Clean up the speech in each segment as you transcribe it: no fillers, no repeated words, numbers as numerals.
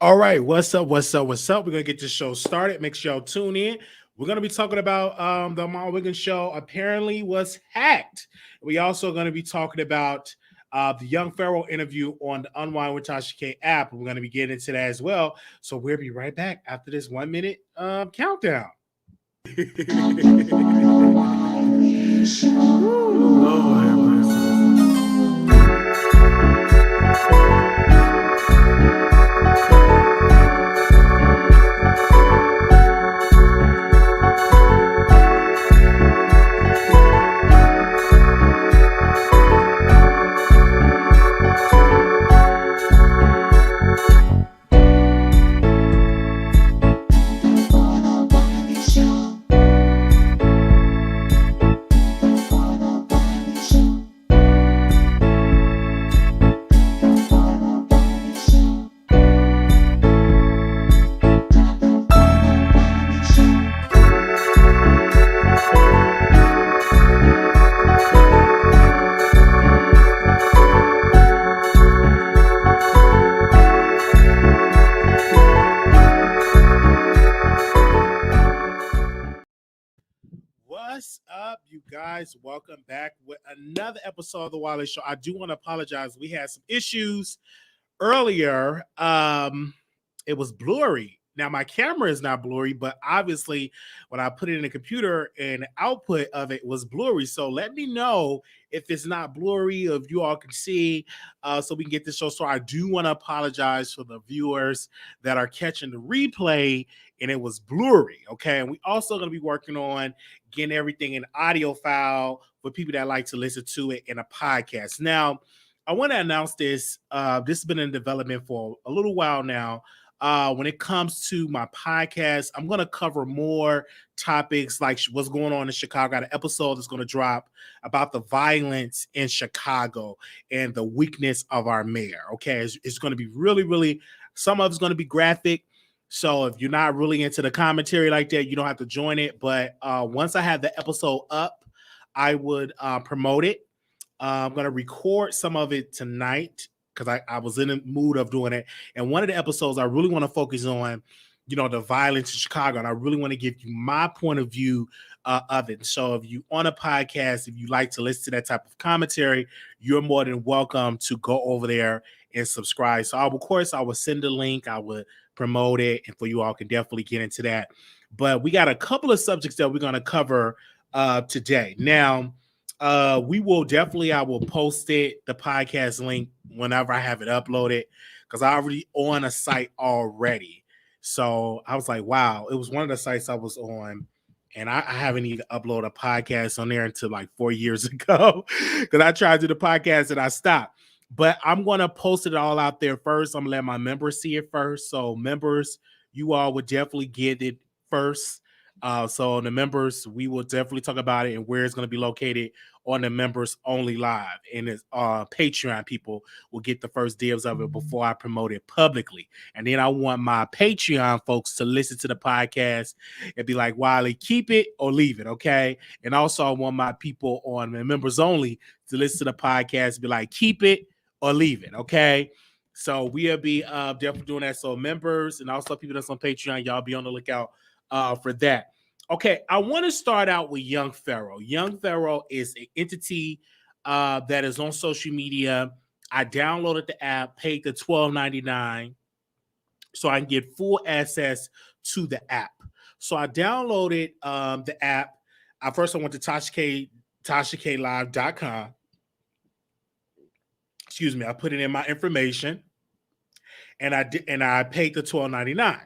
All right, what's up? What's up? What's up? We're gonna get this show started. Make sure y'all tune in. We're gonna be talking about the Armon Wiggins show apparently was hacked. We also gonna be talking about the young Pharaoh interview on the Unwind with Tasha K app. We're gonna be getting into that as well. So we'll be right back after this 1 minute countdown. Ooh, Lord. What's up, you guys? Welcome back with another episode of the Wiley Show. I do want to apologize. We had some issues earlier. It was blurry. Now my camera is not blurry, but obviously when I put it in the computer and the output of it was blurry. So let me know if it's not blurry, if you all can see, so we can get this show. So I do want to apologize for the viewers that are catching the replay and it was blurry. Okay. And we also going to be working on getting everything in audio file for people that like to listen to it in a podcast. Now, I want to announce this. This has been in development for a little while now. When it comes to my podcast, I'm going to cover more topics like what's going on in Chicago. I got an episode that's going to drop about the violence in Chicago and the weakness of our mayor. Okay, it's going to be really, really, some of it's going to be graphic. So if you're not really into the commentary like that, you don't have to join it. But once I have the episode up, I would promote it. I'm going to record some of it tonight because I was in the mood of doing it. And one of the episodes I really want to focus on, the violence in Chicago. And I really want to give you my point of view of it. So if you on a podcast, if you like to listen to that type of commentary, you're more than welcome to go over there and subscribe. So of course, I will send a link. I would promote it. And for you all can definitely get into that. But we got a couple of subjects that we're going to cover today. Now, we will definitely, I will post it, the podcast link, whenever I have it uploaded, because I already on a site already. So I was like, wow, it was one of the sites I was on, and I haven't even uploaded a podcast on there until like 4 years ago, because I tried to do the podcast and I stopped. But I'm going to post it all out there first. I'm going to let my members see it first. So members, you all would definitely get it first. So the members, we will definitely talk about it and where it's going to be located on the members only live. And it's Patreon people will get the first dibs of it before I promote it publicly. And then I want my Patreon folks to listen to the podcast and be like, Wiley, keep it or leave it. Okay. And also I want my people on the members only to listen to the podcast and be like, keep it or leave it. Okay. So we'll be definitely doing that. So members and also people that's on Patreon, y'all be on the lookout for that. Okay, I want to start out with Young Pharaoh. Young Pharaoh is an entity that is on social media. I downloaded the app, paid the $12.99 so I can get full access to the app. So I downloaded the app. First, I went to TashaKLive.com. Excuse me, I put it in my information, and I paid the $12.99.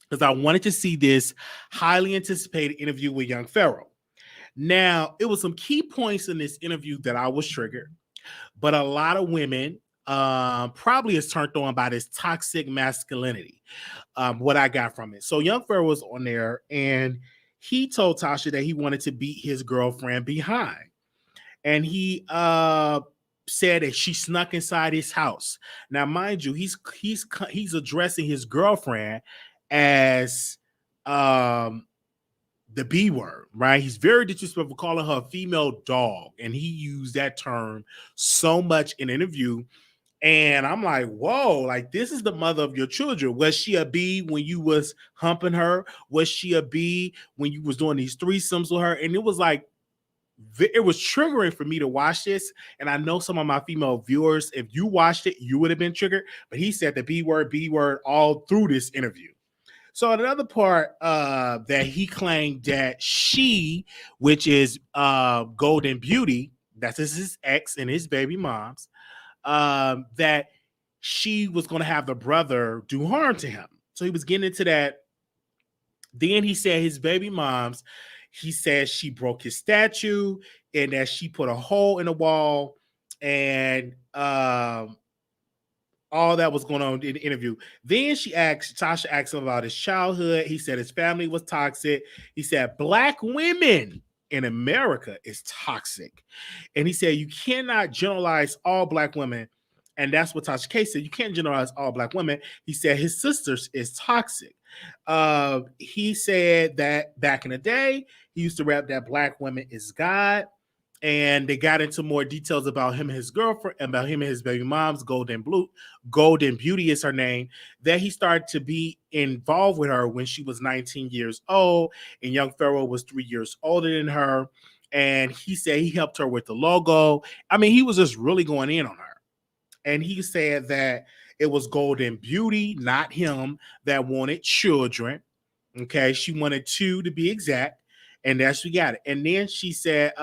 Because I wanted to see this highly anticipated interview with Young Pharaoh. Now, it was some key points in this interview that I was triggered, but a lot of women probably is turned on by this toxic masculinity, what I got from it. So Young Pharaoh was on there, and he told Tasha that he wanted to beat his girlfriend behind. And he said that she snuck inside his house. Now, mind you, he's addressing his girlfriend as the B word, right? He's very disrespectful, calling her a female dog, and he used that term so much in an interview. And I'm like, whoa, like this is the mother of your children. Was she a B when you was humping her? Was she a B when you was doing these threesomes with her? And it was like, it was triggering for me to watch this. And I know some of my female viewers, if you watched it, you would have been triggered. But he said the B word all through this interview. So another part that he claimed that she, which is Golden Beauty, that's his ex and his baby moms, that she was going to have the brother do harm to him. So he was getting into that. Then he said his baby moms, he said she broke his statue and that she put a hole in the wall, and all that was going on in the interview. Then Tasha asked him about his childhood. He said his family was toxic. He said black women in America is toxic. And he said you cannot generalize all black women. And that's what Tasha K said. You can't generalize all black women. He said his sisters is toxic. He said that back in the day, he used to rap that black women is God. And they got into more details about him and his girlfriend, about him and his baby mom's Golden Beauty is her name, that he started to be involved with her when she was 19 years old, and young Pharaoh was 3 years older than her. And he said he helped her with the logo. I mean, he was just really going in on her. And he said that it was Golden Beauty, not him, that wanted children. Okay, she wanted two to be exact, and that's we got it. And then she said,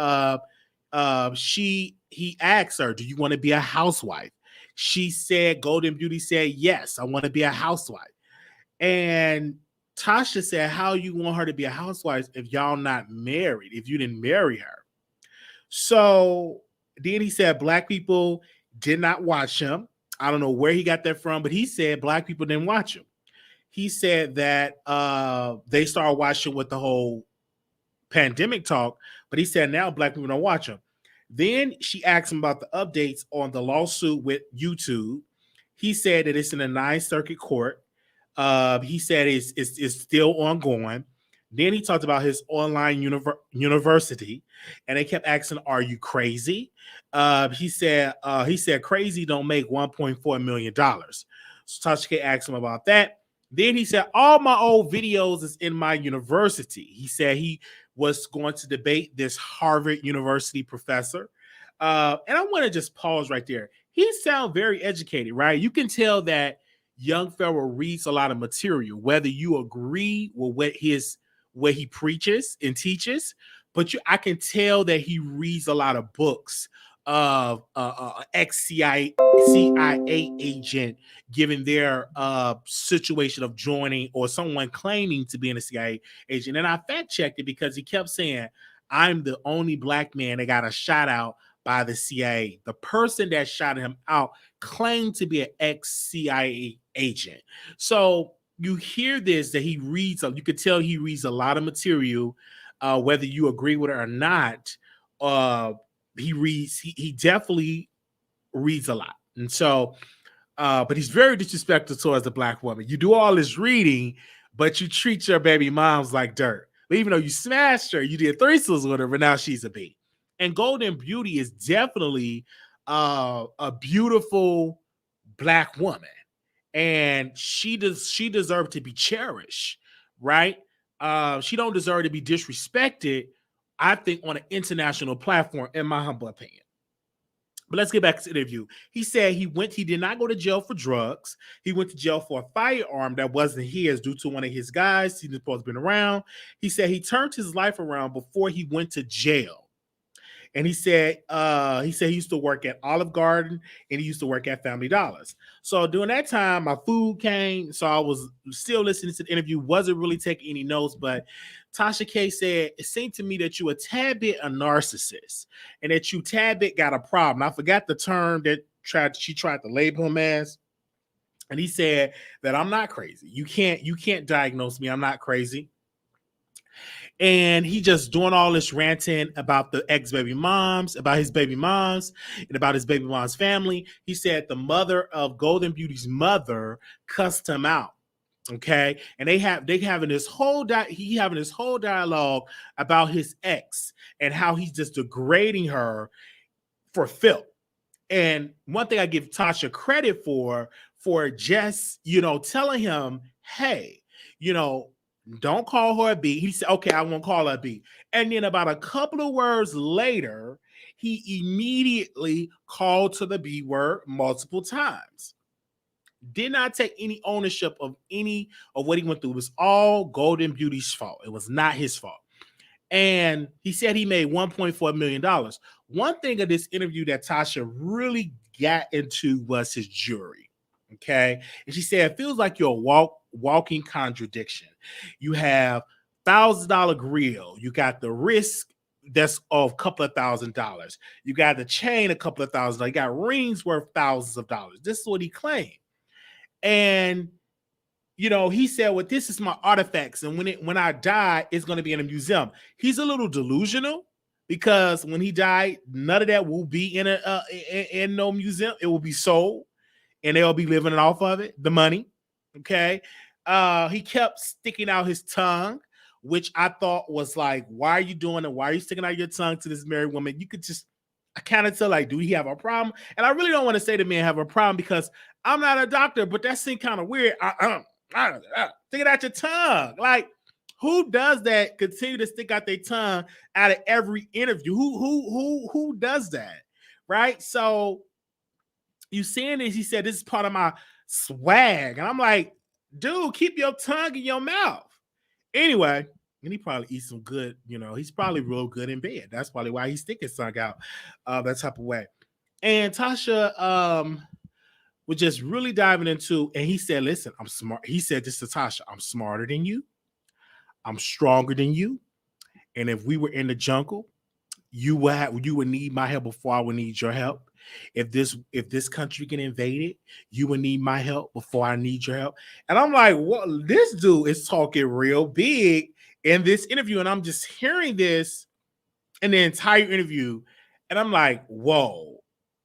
he asked her, do you want to be a housewife? She said, Golden Beauty said, yes, I want to be a housewife. And Tasha said, how you want her to be a housewife if y'all not married, if you didn't marry her? So then he said black people did not watch him. I don't know where he got that from, but he said black people didn't watch him. He said that they started watching with the whole pandemic talk, but he said now black people don't watch him. Then she asked him about the updates on the lawsuit with YouTube. He said that it's in the Ninth Circuit Court. He said it's still ongoing. Then he talked about his online university, and they kept asking, "Are you crazy?" He said crazy don't make $1.4 million. So Tasha K asked him about that. Then he said, all my old videos is in my university. He said he was going to debate this Harvard University professor. And I want to just pause right there. He sounds very educated, right? You can tell that young Pharaoh reads a lot of material, whether you agree with what he preaches and teaches, but I can tell that he reads a lot of books of ex-CIA agent given their situation of joining or someone claiming to be a CIA agent. And I fact checked it because he kept saying, I'm the only black man that got a shout out by the CIA. The person that shot him out claimed to be an ex-CIA agent. So you hear this, that he reads, you could tell he reads a lot of material, whether you agree with it or not. He definitely reads a lot. And so, but he's very disrespectful towards the black woman. You do all this reading, but you treat your baby moms like dirt. But even though you smashed her, you did threesomes with her, but now she's a B. And Golden Beauty is definitely a beautiful black woman. And she deserves to be cherished, right? She don't deserve to be disrespected, I think, on an international platform, in my humble opinion. But let's get back to the interview. He said he did not go to jail for drugs. He went to jail for a firearm that wasn't his due to one of his guys he's supposed to have been around. He said he turned his life around before he went to jail. And he said he used to work at Olive Garden and he used to work at Family Dollars. So during that time, my food came. So I was still listening to the interview, wasn't really taking any notes. But Tasha K said, it seemed to me that you a tad bit a narcissist and that you tad bit got a problem. I forgot the term that she tried to label him as. And he said that I'm not crazy. You can't diagnose me. I'm not crazy. And he just doing all this ranting about the ex-baby moms, about his baby moms, and about his baby mom's family. He said the mother of Golden Beauty's mother cussed him out. Okay, and he having this whole dialogue about his ex and how he's just degrading her for filth. And one thing I give Tasha credit for just, telling him, hey, you know, don't call her a B. He said, okay, I won't call her a B. And then about a couple of words later, he immediately called to the B word multiple times. Did not take any ownership of any of what he went through. It was all Golden Beauty's fault. It was not his fault. And he said he made $1.4 million. One thing of this interview that Tasha really got into was his jewelry. Okay. And she said, it feels like you're a walking contradiction. You have $1,000 grill. You got the wrist that's of a couple of $1,000s. You got the chain a couple of $1,000s. You got rings worth thousands of dollars. This is what he claimed. And he said, well, this is my artifacts. And when I die, it's going to be in a museum. He's a little delusional because when he died, none of that will be in no museum. It will be sold and they'll be living off of it, the money. Okay. He kept sticking out his tongue, which I thought was like, why are you doing it? Why are you sticking out your tongue to this married woman? You could just, I kind of tell, like, do he have a problem? And I really don't want to say the man have a problem because I'm not a doctor, but that seemed kind of weird. Stick it out your tongue. Like, who does that? Continue to stick out their tongue out of every interview. Who does that? Right? So you seeing this? He said, this is part of my swag. And I'm like, dude, keep your tongue in your mouth. Anyway, and he probably eats some good, he's probably real good in bed. That's probably why he's sticking his tongue out that type of way. And Tasha was just really diving into, and he said, listen, I'm smart. He said this to Tasha, I'm smarter than you. I'm stronger than you. And if we were in the jungle, you would need my help before I would need your help. If this country get invaded, you would need my help before I need your help. And I'm like, well, this dude is talking real big in this interview. And I'm just hearing this in the entire interview. And I'm like, whoa,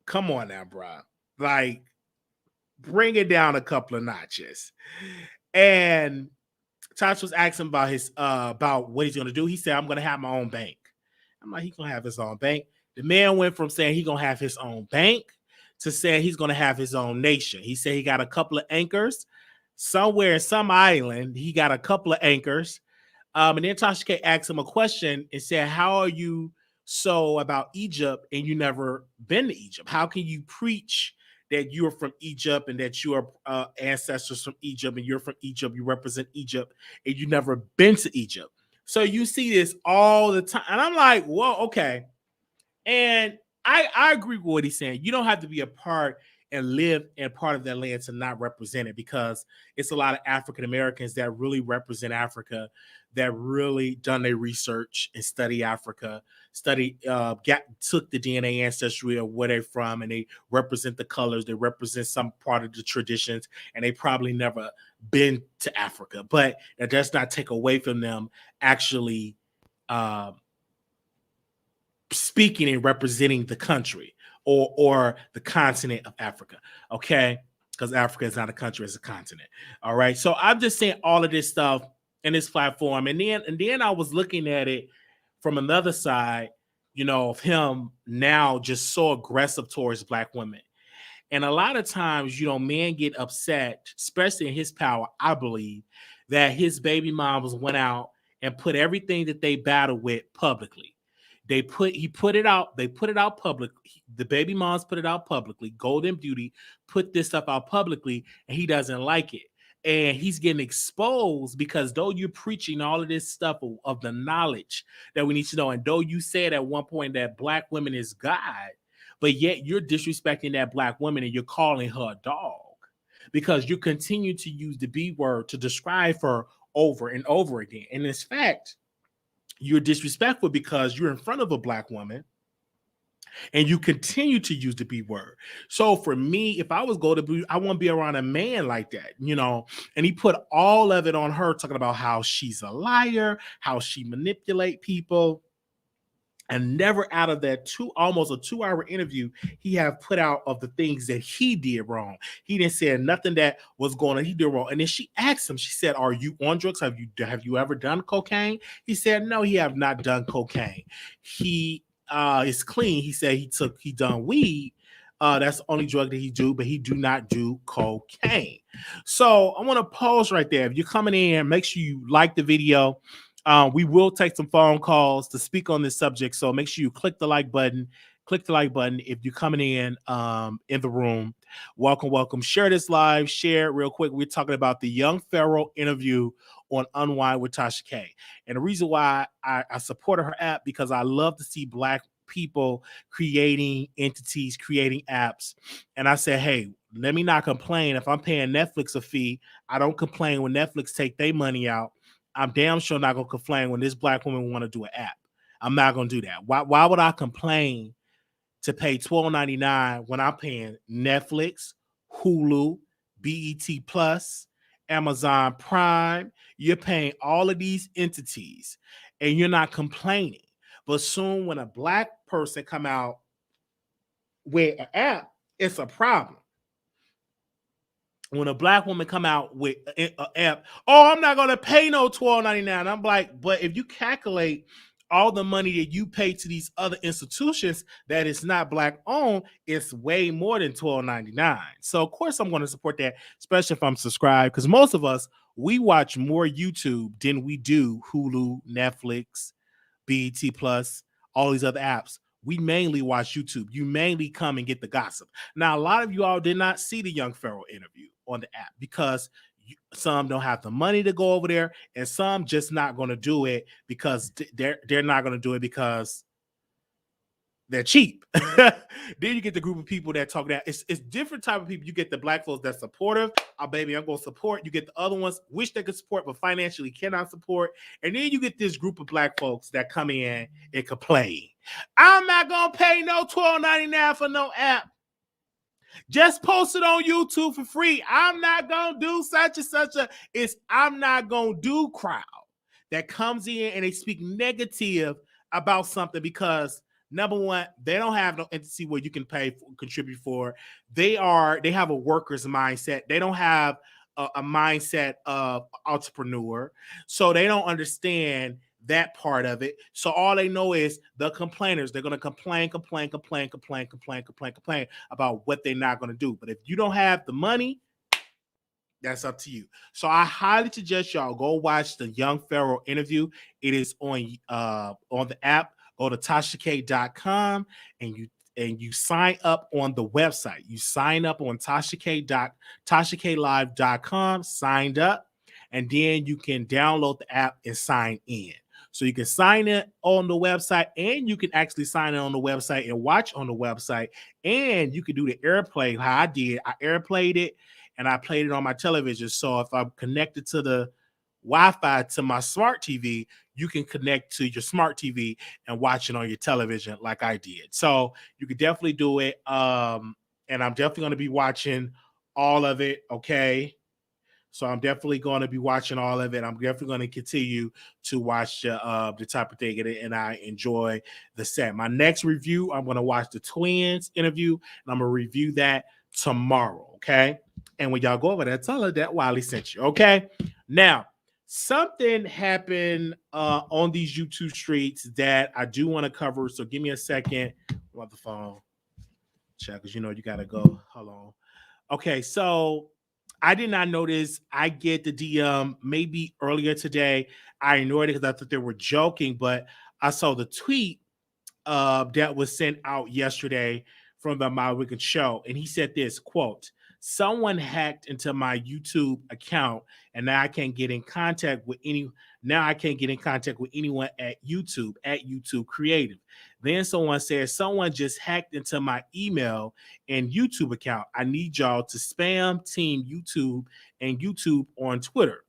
come on now, bro. Like, bring it down a couple of notches. And Tasha was asking about about what he's going to do. He said, I'm going to have my own bank. I'm like, he's going to have his own bank. The man went from saying he's going to have his own bank to saying he's going to have his own nation. He said he got a couple of anchors somewhere in some island. He got a couple of anchors. And then Tasha K asked him a question and said, how are you so about Egypt and you never been to Egypt? How can you preach that you're from Egypt and that you are ancestors from Egypt and you're from Egypt, you represent Egypt, and you never been to Egypt? So you see this all the time. And I'm like, whoa, okay. And I agree with what he's saying. You don't have to be a part and live in part of that land to not represent it, because it's a lot of African Americans that really represent Africa, that really done their research and study Africa, took the DNA ancestry of where they're from, and they represent the colors, they represent some part of the traditions, and they probably never been to Africa. But that does not take away from them actually speaking and representing the country or the continent of Africa, okay? Because Africa is not a country, it's a continent. All right. So I'm just saying all of this stuff in this platform. And then I was looking at it from another side, of him now just so aggressive towards Black women. And a lot of times, men get upset, especially in his power, I believe, that his baby moms went out and put everything that they battled with publicly. They put it out publicly. The baby moms put it out publicly. Golden Beauty put this stuff out publicly, and he doesn't like it. And he's getting exposed because though you're preaching all of this stuff of the knowledge that we need to know, and though you said at one point that Black women is God, but yet you're disrespecting that Black woman and you're calling her a dog because you continue to use the B word to describe her over and over again. And in fact, you're disrespectful because you're in front of a Black woman and you continue to use the B word. So for me, if I was Golden Beauty, I want to be around a man like that, and he put all of it on her, talking about how she's a liar, how she manipulate people. And never out of that almost a 2-hour interview, he have put out of the things that he did wrong. He didn't say nothing that was going on. He did wrong. And then she asked him, she said, are you on drugs? Have you ever done cocaine? He said, no, he have not done cocaine. He is clean. He said he done weed, That's the only drug that he do, but he do not do cocaine. So I want to pause right there. If you're coming in, make sure you like the video. We will take some phone calls to speak on this subject. So make sure you click the like button. Click the like button if you're coming in the room. Welcome, welcome. Share this live. Share it real quick. We're talking about the young Pharaoh interview on Unwind with Tasha K. And the reason why I supported her app because I love to see Black people creating entities, creating apps. And I said, hey, let me not complain. If I'm paying Netflix a fee, I don't complain when Netflix take their money out. I'm damn sure not going to complain when this Black woman want to do an app. I'm not going to do that. Why would I complain to pay $12.99 when I'm paying Netflix, Hulu, BET Plus, Amazon Prime? You're paying all of these entities and you're not complaining. But soon when a Black person come out with an app, it's a problem. When a Black woman come out with an app, oh, I'm not going to pay no $12.99. I'm like, but if you calculate all the money that you pay to these other institutions that is not Black owned, it's way more than $12.99. So of course I'm going to support that, especially if I'm subscribed, because most of us, we watch more YouTube than we do Hulu, Netflix, BET Plus, all these other apps. We mainly watch YouTube. You mainly come and get the gossip. Now, a lot of you all did not see the young Pharaoh interview on the app because some don't have the money to go over there, and some just not going to do it because they're not going to do it because they're cheap. Then you get the group of people that talk that it's different type of people. You get the Black folks that's supportive. Oh, baby, I'm going to support. You get the other ones wish they could support but financially cannot support. And then you get this group of Black folks that come in and complain. I'm not going to pay no $12.99 for no app. Just post it on YouTube for free. I'm not going to do such and such a. It's I'm not going to do crowd that comes in and they speak negative about something because number one, they don't have no entity where you can pay for, contribute for. They have a worker's mindset. They don't have a mindset of entrepreneur. So they don't understand that part of it. So all they know is the complainers. They're going to complain about what they're not going to do. But if you don't have the money, that's up to you. So I highly suggest y'all go watch the Young Pharaoh interview. It is on the app. Go to TashaK.com and you sign up on the website. You sign up on TashaKlive.com, signed up, and then you can download the app and sign in. So you can sign it on the website, and you can actually sign in on the website and watch on the website, and you can do the airplay. How I did, I airplayed it, and I played it on my television. So if I'm connected to the Wi-Fi to my smart TV, you can connect to your smart TV and watch it on your television like I did. So you could definitely do it. And I'm definitely going to be watching all of it. Okay. So I'm definitely going to be watching all of it. I'm definitely going to continue to watch the type of thing, and I enjoy the set. My next review, I'm going to watch the twins interview, and I'm going to review that tomorrow. Okay. And when y'all go over there, tell her that Wiley sent you. Okay. Now, something happened on these YouTube streets that I do want to cover. So give me a second. I'm on the phone. Check, because you know you got to go. Hold on. Okay, so I did not notice. I get the DM maybe earlier today. I ignored it because I thought they were joking, but I saw the tweet that was sent out yesterday from the My Wiggins Show. And he said this, quote, someone hacked into my YouTube account and now I can't get in contact with anyone at YouTube Creative. Then someone said, someone just hacked into my email and YouTube account. I need y'all to spam team YouTube and YouTube on Twitter.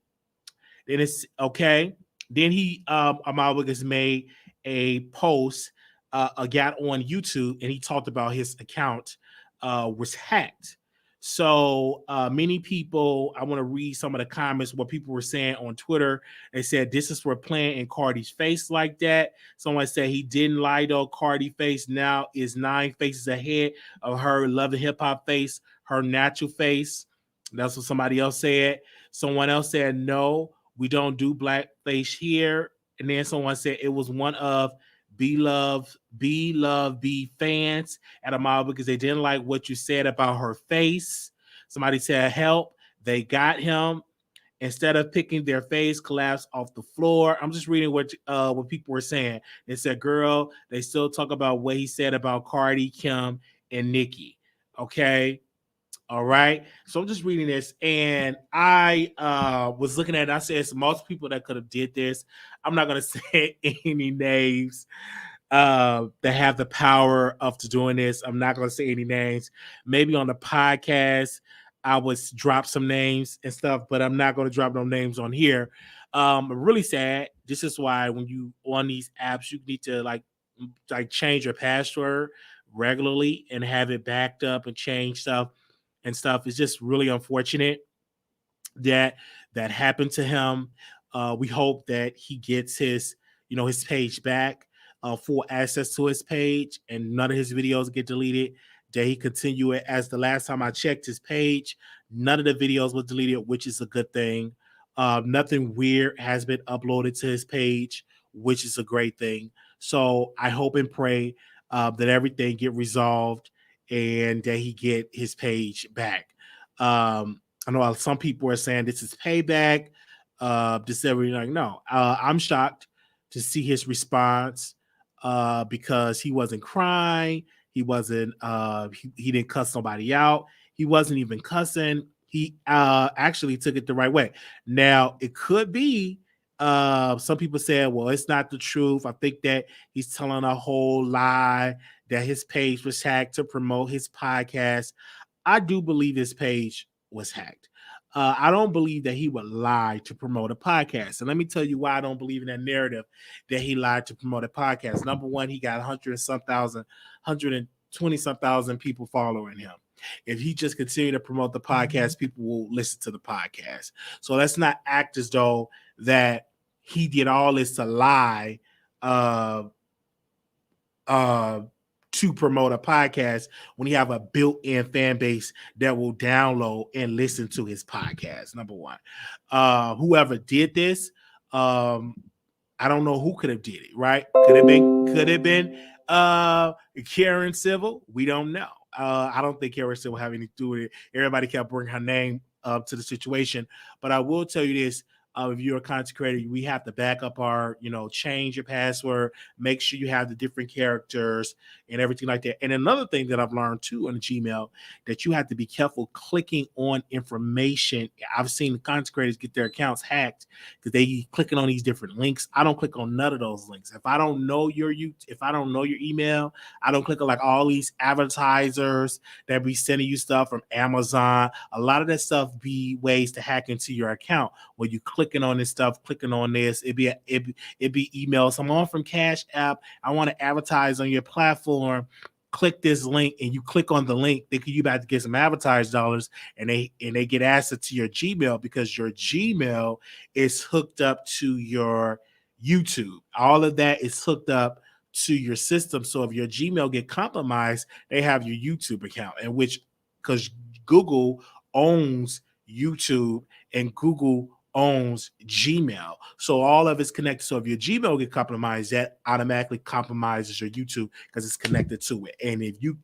Then it's okay. Then My Wiggins made a post, got on YouTube, and he talked about his account was hacked. So many people, I want to read some of the comments, what people were saying on Twitter. They said, this is for playing in Cardi's face like that. Someone said he didn't lie though. Cardi face now is 9 faces ahead of her Love and Hip Hop face, her natural face. That's what somebody else said. Someone else said, no, we don't do blackface here. And then someone said it was one of be love, be fans at a mall because they didn't like what you said about her face. Somebody said help. They got him. Instead of picking their face, collapsed off the floor. I'm just reading what people were saying. They said, "Girl, they still talk about what he said about Cardi, Kim, and Nicki." Okay, all right. So I'm just reading this, and I was looking at it. I said, "It's multiple people that could have did this." I'm not gonna say any names that have the power of doing this. I'm not going to say any names. Maybe on the podcast, I would drop some names and stuff, but I'm not going to drop no names on here. Really sad. This is why when you on these apps, you need to like change your password regularly and have it backed up and change stuff and stuff. It's just really unfortunate that that happened to him. We hope that he gets his page back, full access to his page, and none of his videos get deleted. That he continue it. As the last time I checked his page, none of the videos was deleted, which is a good thing. Nothing weird has been uploaded to his page, which is a great thing. So I hope and pray that everything get resolved and that he get his page back. I know some people are saying this is payback. This everything like no. I'm shocked to see his response because he wasn't crying. He wasn't. He didn't cuss somebody out. He wasn't even cussing. He actually took it the right way. Now it could be. Some people said, "Well, it's not the truth." I think that he's telling a whole lie. That his page was hacked to promote his podcast. I do believe his page was hacked. I don't believe that he would lie to promote a podcast. And let me tell you why I don't believe in that narrative that he lied to promote a podcast. Number one, he got 120 some thousand people following him. If he just continue to promote the podcast, people will listen to the podcast. So let's not act as though that he did all this to lie uh, uh, to promote a podcast when he have a built-in fan base that will download and listen to his podcast. Number one, whoever did this, I don't know who could have did it. Right? Could have been Karen Civil. We don't know. I don't think Karen Civil have anything to do with it. Everybody kept bringing her name up to the situation, but I will tell you this. If you're a content creator, we have to back up our, change your password, make sure you have the different characters and everything like that. And another thing that I've learned too on Gmail, that you have to be careful clicking on information. I've seen content creators get their accounts hacked because they clicking on these different links. I don't click on none of those links. If I don't know your email, I don't click on like all these advertisers that be sending you stuff from Amazon. A lot of that stuff be ways to hack into your account when you clicking on this stuff, clicking on this. It'd be emails. I'm on from Cash App. I want to advertise on your platform. Click this link, and you click on the link. You about to get some advertised dollars, and they get access to your Gmail because your Gmail is hooked up to your YouTube. All of that is hooked up to your system. So if your Gmail get compromised, they have your YouTube account, and which because Google owns YouTube and Google owns Gmail. So all of it's connected. So if your Gmail get compromised, that automatically compromises your YouTube because it's connected to it. And if you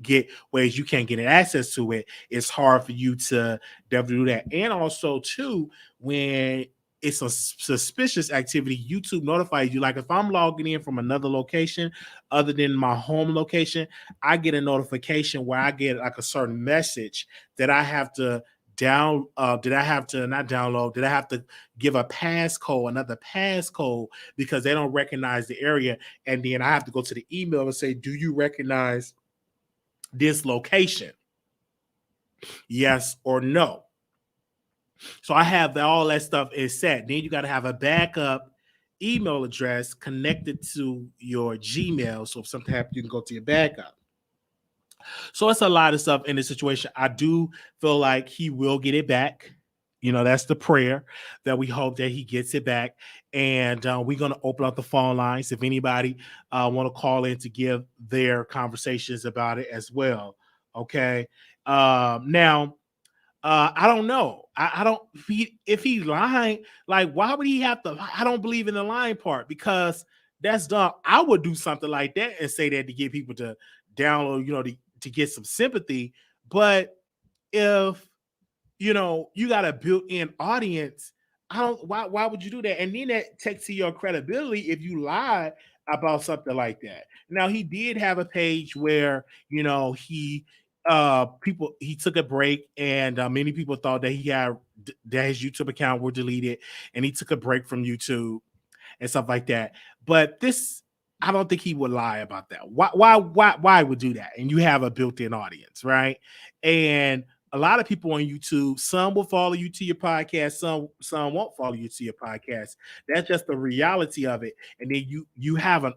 get ways you can't get access to it, it's hard for you to definitely do that. And also too, when it's a suspicious activity, YouTube notifies you. Like if I'm logging in from another location other than my home location, I get a notification where I get like a certain message that I have to did I have to not download? Did I have to give another passcode because they don't recognize the area? And then I have to go to the email and say, do you recognize this location? Yes or no. So I have all that stuff is set. Then you got to have a backup email address connected to your Gmail. So if something happens, you can go to your backup. So it's a lot of stuff in this situation. I do feel like he will get it back. That's the prayer that we hope that he gets it back. And we're going to open up the phone lines if anybody want to call in to give their conversations about it as well. Okay. Now, I don't know. I don't. If he lying, like, why would he have to? I don't believe in the lying part because That's dumb. I would do something like that and say that to get people to download, to get some sympathy. But if you got a built-in audience, I don't why would you do that? And then that takes to your credibility if you lie about something like that. Now he did have a page where he took a break, and many people thought that that his YouTube account were deleted, and he took a break from YouTube and stuff like that. But this, I don't think he would lie about that. Why would do that? And you have a built-in audience, right? And a lot of people on YouTube, some will follow you to your podcast, some won't follow you to your podcast. That's just the reality of it. And then you have a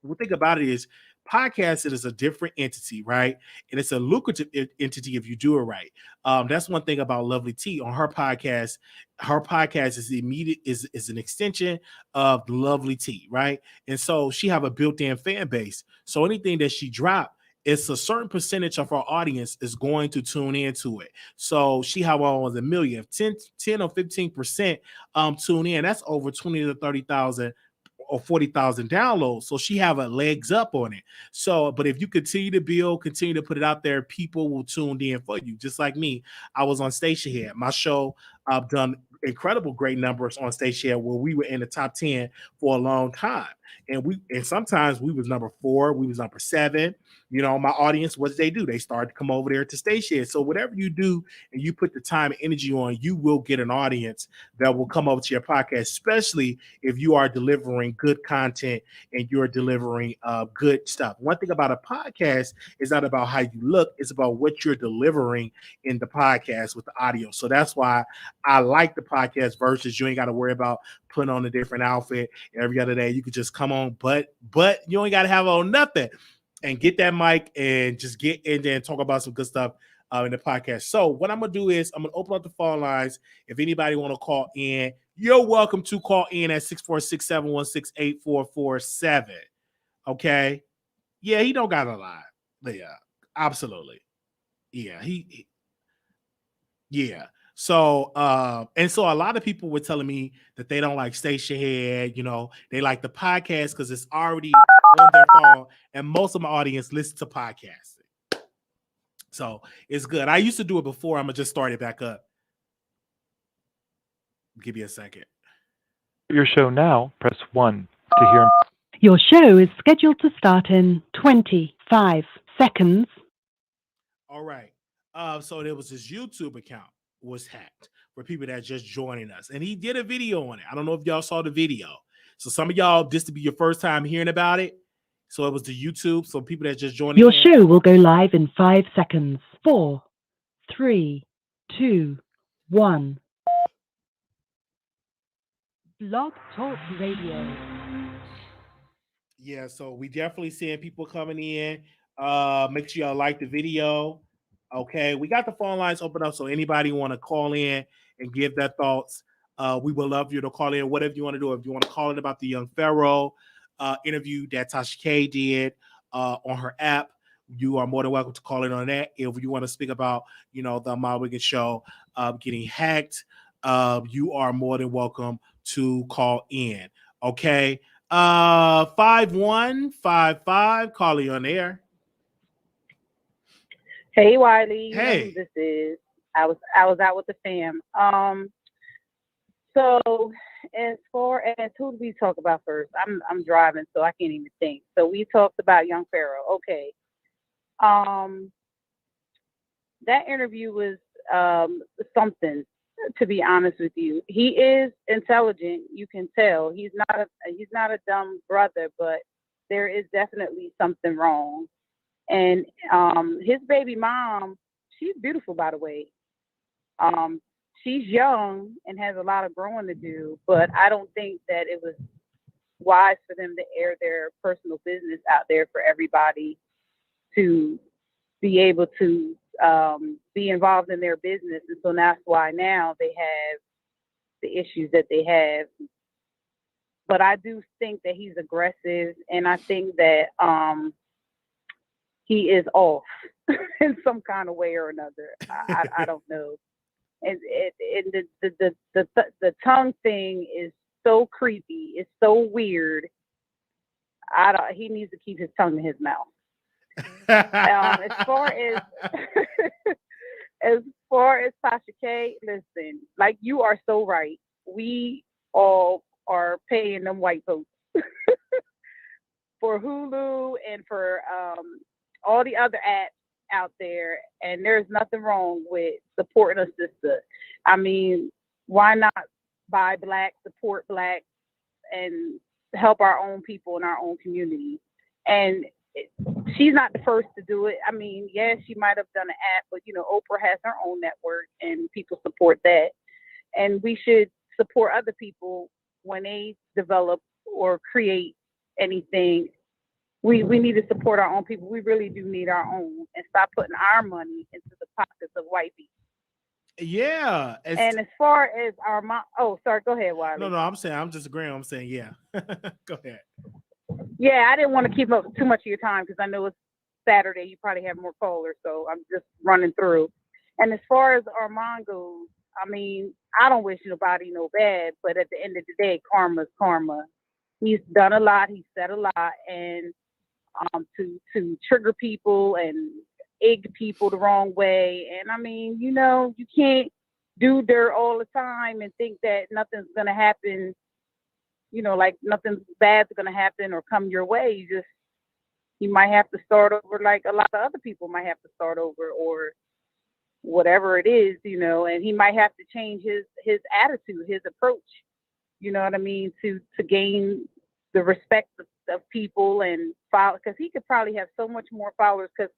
the thing about it is podcasting is a different entity, right? And it's a lucrative entity if you do it right. That's one thing about Lovely T on her podcast. Her podcast is immediate is an extension of Lovely T, right? And so she have a built-in fan base. So anything that she dropped, it's a certain percentage of our audience is going to tune into it. So she have almost a million. If 10 or 15% tune in, that's over 20 to 30,000 or 40,000 downloads. So she have a legs up on it. So, but if you continue to build, continue to put it out there, people will tune in for you. Just like me, I was on Station Head. My show, I've done incredible great numbers on Station Head where we were in the top 10 for a long time. And sometimes we was number 4, we was number 7. My audience, what did they do? They started to come over there to Station Head. So whatever you do and you put the time and energy on, you will get an audience that will come over to your podcast, especially if you are delivering good content and you're delivering good stuff. One thing about a podcast is not about how you look, it's about what you're delivering in the podcast with the audio. So that's why I like the podcast versus you ain't got to worry about putting on a different outfit every other day. You could just come on, but you ain't got to have on nothing and get that mic and just get in there and talk about some good stuff in the podcast. So what I'm going to do is I'm going to open up the phone lines. If anybody want to call in, you're welcome to call in at 646-716-8447. Okay. Yeah, he don't got a lie. Yeah, absolutely. Yeah, yeah. So and so a lot of people were telling me that they don't like Station Head, they like the podcast because it's already on their phone, and most of my audience listen to podcasting. So it's good. I used to do it before. I'm gonna just start it back up. Give me a second. Your show now, press 1 to hear. Your show is scheduled to start in 25 seconds. All right. So there was his YouTube account was hacked for people that just joining us. And he did a video on it. I don't know if y'all saw the video. So some of y'all, this to be your first time hearing about it. So it was the YouTube. So people that just joined. Your show will go live in 5 seconds. 4, 3, 2, 1. Blog Talk Radio. Yeah, so we definitely seeing people coming in. Make sure y'all like the video. Okay, we got the phone lines open up, so anybody want to call in and give their thoughts, we would love you to call in. Whatever you want to do, if you want to call in about the young Pharaoh interview that Tasha K did on her app, you are more than welcome to call in on that. If you want to speak about, the Armon Wiggins show getting hacked, you are more than welcome to call in. Okay, 5155, call you on air. Hey Wiley, hey, you know who this is. I was out with the fam. So as far as who did we talk about first? I'm driving, so I can't even think. So we talked about young Pharaoh. Okay. That interview was something, to be honest with you. He is intelligent, you can tell. He's not a dumb brother, but there is definitely something wrong. And his baby mom, she's beautiful, by the way. She's young and has a lot of growing to do, but I don't think that it was wise for them to air their personal business out there for everybody to be able to be involved in their business. And so that's why now they have the issues that they have. But I do think that he's aggressive, and I think that he is off in some kind of way or another. I don't know. And the tongue thing is so creepy. It's so weird. He needs to keep his tongue in his mouth. As far as as far as Tasha K, listen, like you are so right. We all are paying them white folks for Hulu and for all the other apps out there, and there's nothing wrong with supporting a sister. I mean, why not buy black, support black, and help our own people in our own community? And she's not the first to do it. I mean, yeah, she might have done an app, but Oprah has her own network, and people support that. And we should support other people when they develop or create anything. We need to support our own people. We really do need our own, and stop putting our money into the pockets of white people. Yeah. And as far as our mom, oh, sorry, go ahead, Wiley. No, I'm just agreeing. I'm saying, yeah. Go ahead. Yeah, I didn't want to keep up too much of your time because I know it's Saturday. You probably have more callers, so I'm just running through. And as far as Armon goes, I mean, I don't wish nobody no bad, but at the end of the day, karma's karma. He's done a lot. He's said a lot, and to trigger people and egg people the wrong way. And I mean, you can't do dirt all the time and think that nothing's gonna happen. Like nothing bad's gonna happen or come your way. You might have to start over, like a lot of other people might have to start over, or whatever it is, and he might have to change his attitude, his approach. You know what I mean? To gain the respect of people and follow, because he could probably have so much more followers. Because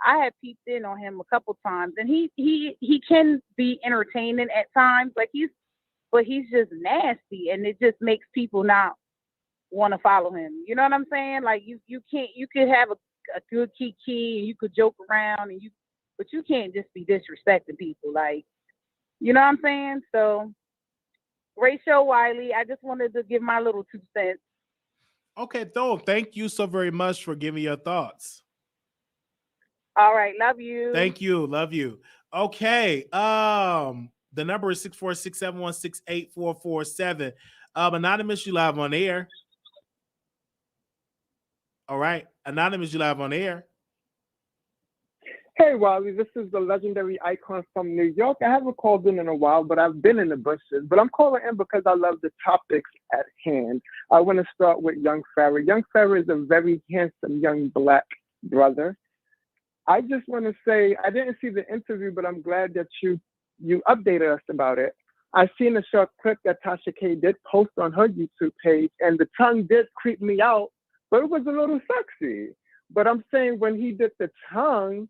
I had peeped in on him a couple times, and he can be entertaining at times. But he's just nasty, and it just makes people not want to follow him. You know what I'm saying? Like you could have a good kiki, and you could joke around, but you can't just be disrespecting people. Like, you know what I'm saying? So, great show, Wiley. I just wanted to give my little 2 cents. Okay, Thor, thank you so very much for giving your thoughts. All right, love you. Thank you, love you. Okay, the number is 646-716-8447. Anonymous, you live on air. All right, Anonymous, you live on air. Hey, Wiley, this is the legendary icon from New York. I haven't called in a while, but I've been in the bushes. But I'm calling in because I love the topics at hand. I want to start with young Pharoah. Young Pharoah is a very handsome young black brother. I just want to say, I didn't see the interview, but I'm glad that you updated us about it. I seen a short clip that Tasha K did post on her YouTube page, and the tongue did creep me out, but it was a little sexy. But I'm saying when he did the tongue,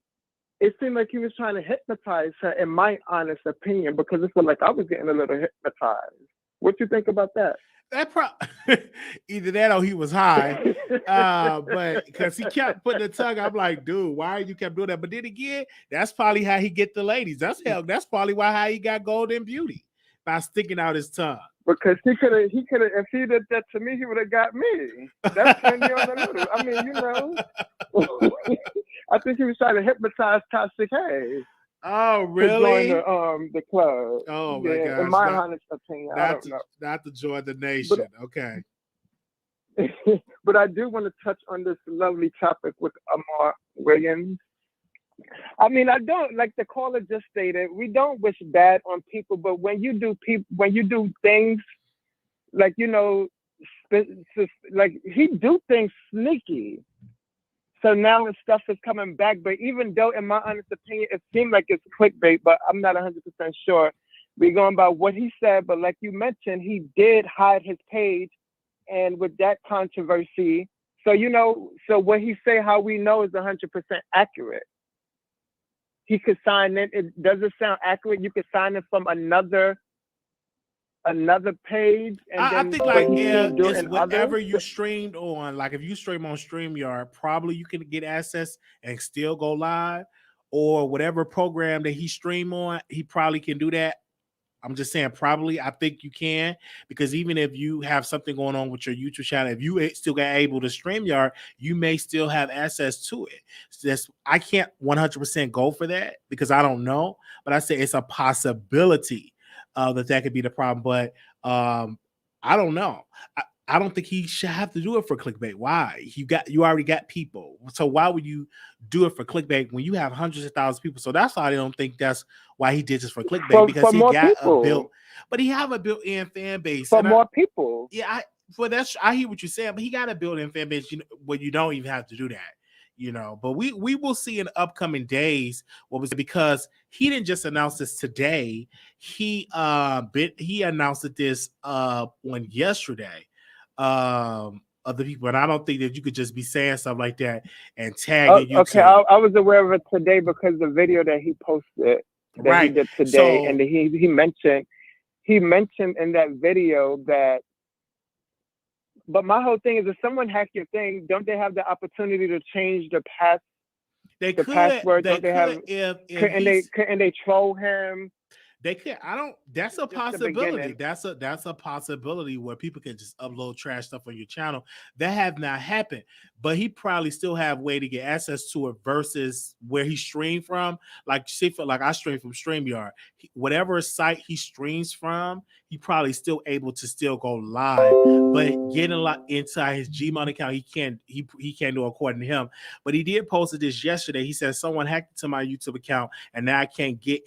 it seemed like he was trying to hypnotize her, in my honest opinion, because it felt like I was getting a little hypnotized. What you think about that? Either that or he was high, but because he kept putting the tongue, I'm like, dude, why you kept doing that? But then again, that's probably how he get the ladies. That's probably how he got Golden Beauty, by sticking out his tongue. Because he could have, if he did that to me, he would have got me. That's turned me on a little. I mean, I think he was trying to hypnotize Tasha K. Oh, really? To join the club. Oh, my gosh. In my honest opinion, I don't know. Not to join the nation. But, okay. But I do want to touch on this lovely topic with Armon Wiggins. I mean, I don't, like the caller just stated, we don't wish bad on people, but when you do things like, like he do things sneaky. So now his stuff is coming back, but even though, in my honest opinion, it seemed like it's clickbait, but I'm not 100% sure. We're going by what he said, but like you mentioned, he did hide his page, and with that controversy, so so what he say, how we know is 100% accurate. He could sign in. It doesn't sound accurate. You could sign in from another page. And I then think it's whatever others. you streamed on. Like if you stream on StreamYard, probably you can get access and still go live, or whatever program that he stream on, he probably can do that. I'm just saying probably. I think you can, because even if you have something going on with your YouTube channel, if you still get able to StreamYard, you may still have access to it. So I can't 100% go for that because I don't know, but I say it's a possibility that could be the problem. But I don't know. I don't think he should have to do it for clickbait. Why? You already got people. So why would you do it for clickbait when you have hundreds of thousands of people? So that's why I don't think that's why he did this for clickbait, because for he more got people. a built, but he have a built-in fan base. For more people. Yeah, I hear what you're saying, but he got a built-in fan base, where you don't even have to do that. But we will see in upcoming days what was, because he didn't just announce this today. He announced this on yesterday. Other people, and I don't think that you could just be saying stuff like that and tagging YouTube. Okay, I was aware of it today because the video that he posted that he did today, and he mentioned in that video that. But my whole thing is, if someone hacked your thing, don't they have the opportunity to change the password? Couldn't they troll him? They could. That's a possibility. That's a possibility where people can just upload trash stuff on your channel. That have not happened, but he probably still have way to get access to it versus where he streamed from. Like I stream from StreamYard. Whatever site he streams from, he probably still able to still go live. But getting inside his Gmail account, he can't do it according to him. But he did post this yesterday. He said someone hacked into my YouTube account, and now I can't get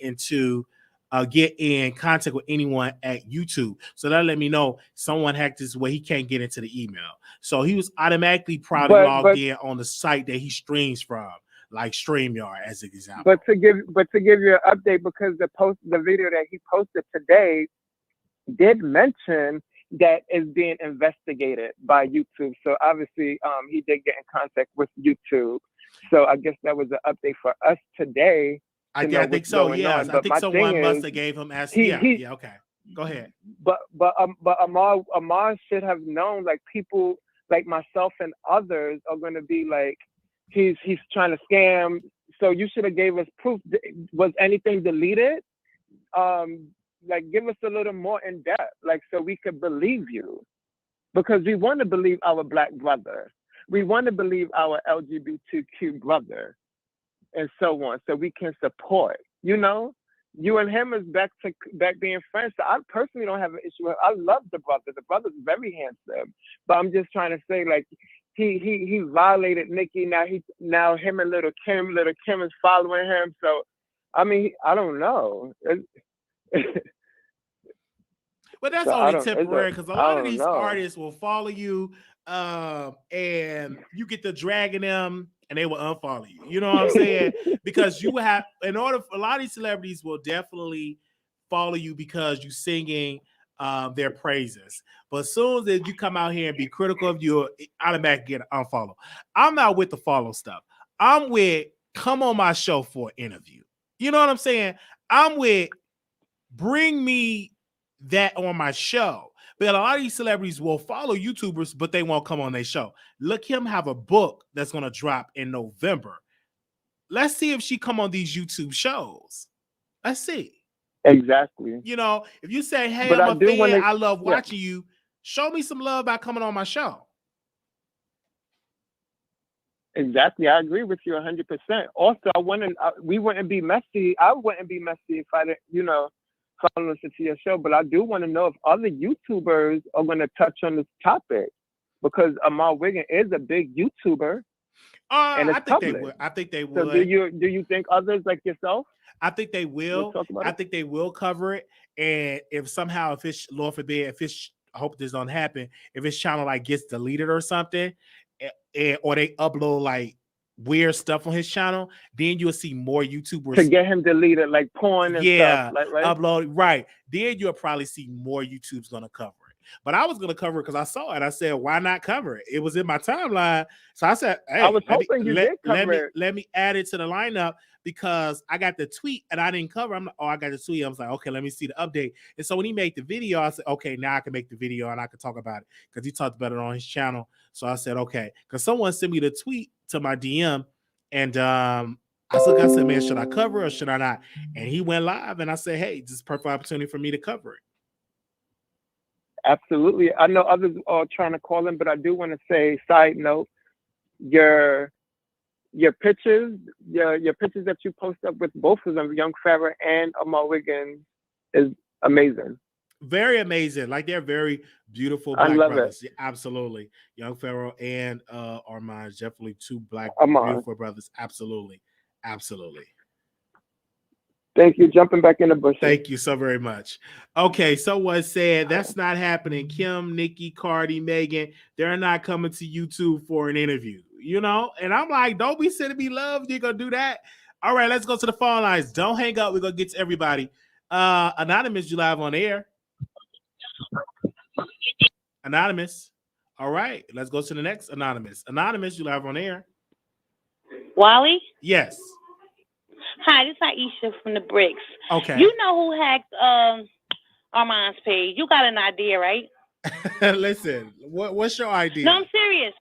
in contact with anyone at YouTube. So that let me know someone hacked this way he can't get into the email. So he was automatically probably logged in on the site that he streams from, like StreamYard as an example. But to give you an update, because the video that he posted today did mention that is being investigated by YouTube. So obviously he did get in contact with YouTube. So I guess that was an update for us today. I think so. Yes, I think someone must have gave him as okay. Go ahead. But Amar should have known, like, people like myself and others are going to be like, he's trying to scam. So you should have gave us proof. Was anything deleted? Like, give us a little more in depth, like, so we could believe you, because we want to believe our Black brother. We want to believe our LGBTQ brother, and so on, so we can support. You and him is back being friends. So I personally don't have an issue with. I love the brother. The brother's very handsome, but I'm just trying to say, like, he violated Nikki. Now him and Little Kim is following him. So I mean, I don't know. But that's only temporary, because a lot of these artists will follow you, and you get to dragging them, and they will unfollow you. You know what I'm saying? Because you have, a lot of these celebrities will definitely follow you because you singing their praises. But as soon as you come out here and be critical of you, automatically get an unfollow. I'm not with the follow stuff. I'm with come on my show for an interview. You know what I'm saying? I'm with bring me that on my show. But a lot of these celebrities will follow YouTubers, but they won't come on their show. Look, him have a book that's going to drop in November. Let's see if she come on these YouTube shows. Let's see. Exactly. If you say, hey, but I'm a fan, I love watching you, show me some love by coming on my show. Exactly. I agree with you 100%. Also, we wouldn't be messy. I wouldn't be messy if I didn't, follow listen to your show. But I do want to know if other YouTubers are going to touch on this topic, because Armon Wiggins is a big YouTuber. And it's they would. I think they would. So do you think others like yourself? I think they will. I think they will cover it. And if somehow, Lord forbid, I hope this don't happen, if his channel gets deleted or something, or they upload like weird stuff on his channel, then you'll see more YouTubers to get him deleted, like porn and stuff. Right? Upload, right. Then you'll probably see more YouTube's gonna cover it. But I was gonna cover it because I saw it. I said, why not cover it? It was in my timeline. So I said, hey, I was hoping you did cover it. Let me add it to the lineup, because I got the tweet and I didn't cover. I got the tweet. I was like, okay, let me see the update. And so when he made the video, I said, okay, now I can make the video and I can talk about it, because he talked about it on his channel. So I said, okay, because someone sent me the tweet to my DM, and I said, man, should I cover it or should I not? And he went live, and I said, hey, this is a perfect opportunity for me to cover it. Absolutely. I know others are trying to call him, but I do want to say, side note, your pictures, your pictures that you post up with both of them, young Pharoah and Armon Wiggins, is amazing. Very amazing. Like they're very beautiful I black love it. brothers. Yeah, absolutely. Young Pharaoh and Armon, definitely two black I'm on. beautiful brothers. Absolutely. Absolutely. Thank you. Jumping back in the bushes. Thank you so very much. Okay, someone said that's not happening. Kim, Nikki, Cardi, Megan, they're not coming to YouTube for an interview, you know? And I'm like, don't be sending me love. You're going to do that. All right, let's go to the phone lines. Don't hang up. We're going to get to everybody. Anonymous, you live on air. Anonymous. All right, let's go to the next Anonymous. Anonymous, you live on air. Wally? Yes. Hi, this is Aisha from the Bricks. Okay. You know who hacked Armand's page. You got an idea, right? Listen, what's your idea? No, I'm serious.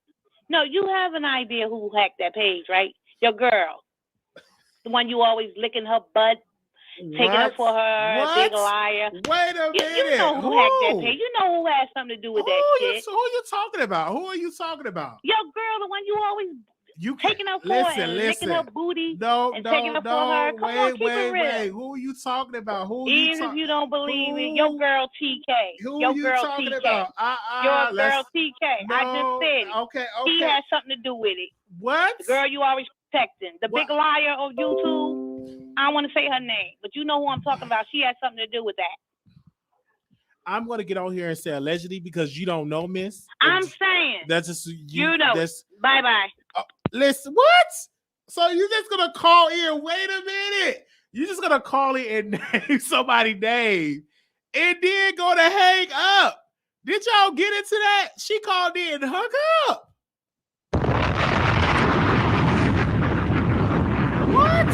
No, you have an idea who hacked that page, right? Your girl. The one you always licking her butt, taking her for her, big liar. Wait a minute. You know who hacked that page. You know who has something to do with that shit. Who are you talking about? Who are you talking about? Your girl, the one you always taking her for and licking her booty and taking her for her. Come on, keep it real. Wait. Who are you talking about? Even if you don't believe it, your girl TK. Who your are you girl talking TK. about? Your girl TK. No, I just said it. Okay. He has something to do with it. What? The girl you always protecting. The big liar of YouTube. I don't want to say her name, but you know who I'm talking about. She has something to do with that. I'm going to get on here and say allegedly because you don't know, miss. I'm saying. That's just you know. Bye-bye. Listen, what? So you just going to call in? Wait a minute. You're just going to call in and name somebody's name and then go to hang up. Did y'all get into that? She called in and hung up. What?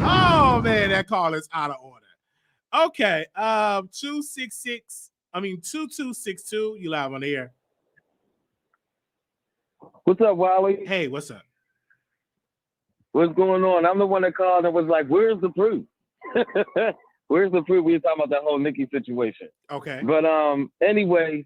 Oh, man, that call is out of order. Okay, 2262. You live on the air. What's up, Wiley? Hey, what's up? What's going on? I'm the one that called and was like, "Where's the proof? Where's the proof?" We were talking about that whole Nikki situation. Okay. But anyway,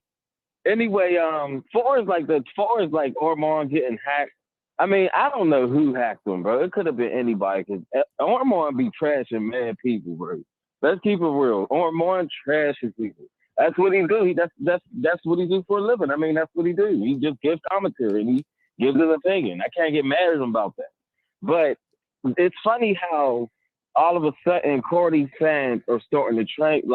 far as like Armon getting hacked, I mean, I don't know who hacked him, bro. It could have been anybody because Armon be trashing mad people, bro. Let's keep it real. Armon trashes people. That's what he do. That's what he do for a living. I mean, that's what he do. He just gives commentary and he gives his opinion. I can't get mad at him about that. But it's funny how all of a sudden Cardi's fans are starting to trade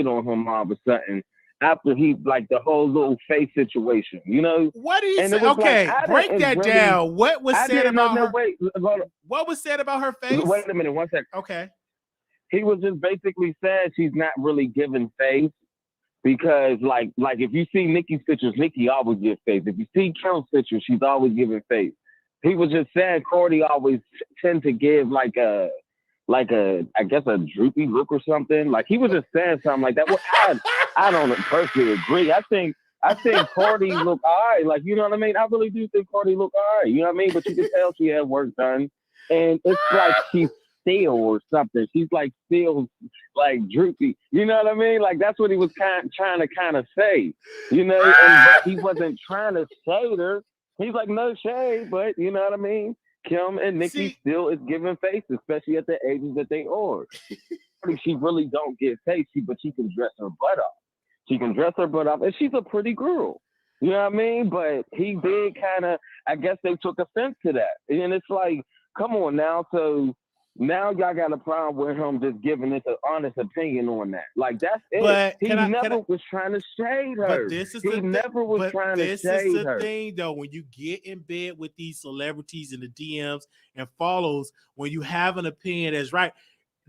on him all of a sudden after he like the whole little face situation. You know? What do you say? Okay, like, break that down. What was said about her? What was said about her face? Wait a minute, 1 second. Okay. He was just basically saying she's not really giving face. Because like if you see Nikki's pictures, Nikki always gives face. If you see Kim's pictures, she's always giving face. He was just saying Cardi always tend to give like a I guess a droopy look or something. Like he was just saying something like that. Well, I don't personally agree. I think Cardi look all right. Like, you know what I mean? I really do think Cardi look all right. You know what I mean? But you can tell she had work done. And it's like she's still or something. She's like still like droopy. You know what I mean? Like that's what he was trying to say. You know, but he wasn't trying to shade her. He's like, no shade, but you know what I mean? Kim and Nikki still is giving face, especially at the ages that they are. She really don't get face, but she can dress her butt off. She can dress her butt off, and she's a pretty girl. You know what I mean? But he did kind of, I guess they took offense to that. And it's like, come on now. So now y'all got a problem with him just giving us an honest opinion on that. Like, that's it. But he never was trying to shade her. But this is he never was trying to shade her. This is the thing, though. When you get in bed with these celebrities in the DMs and follows, when you have an opinion that's right,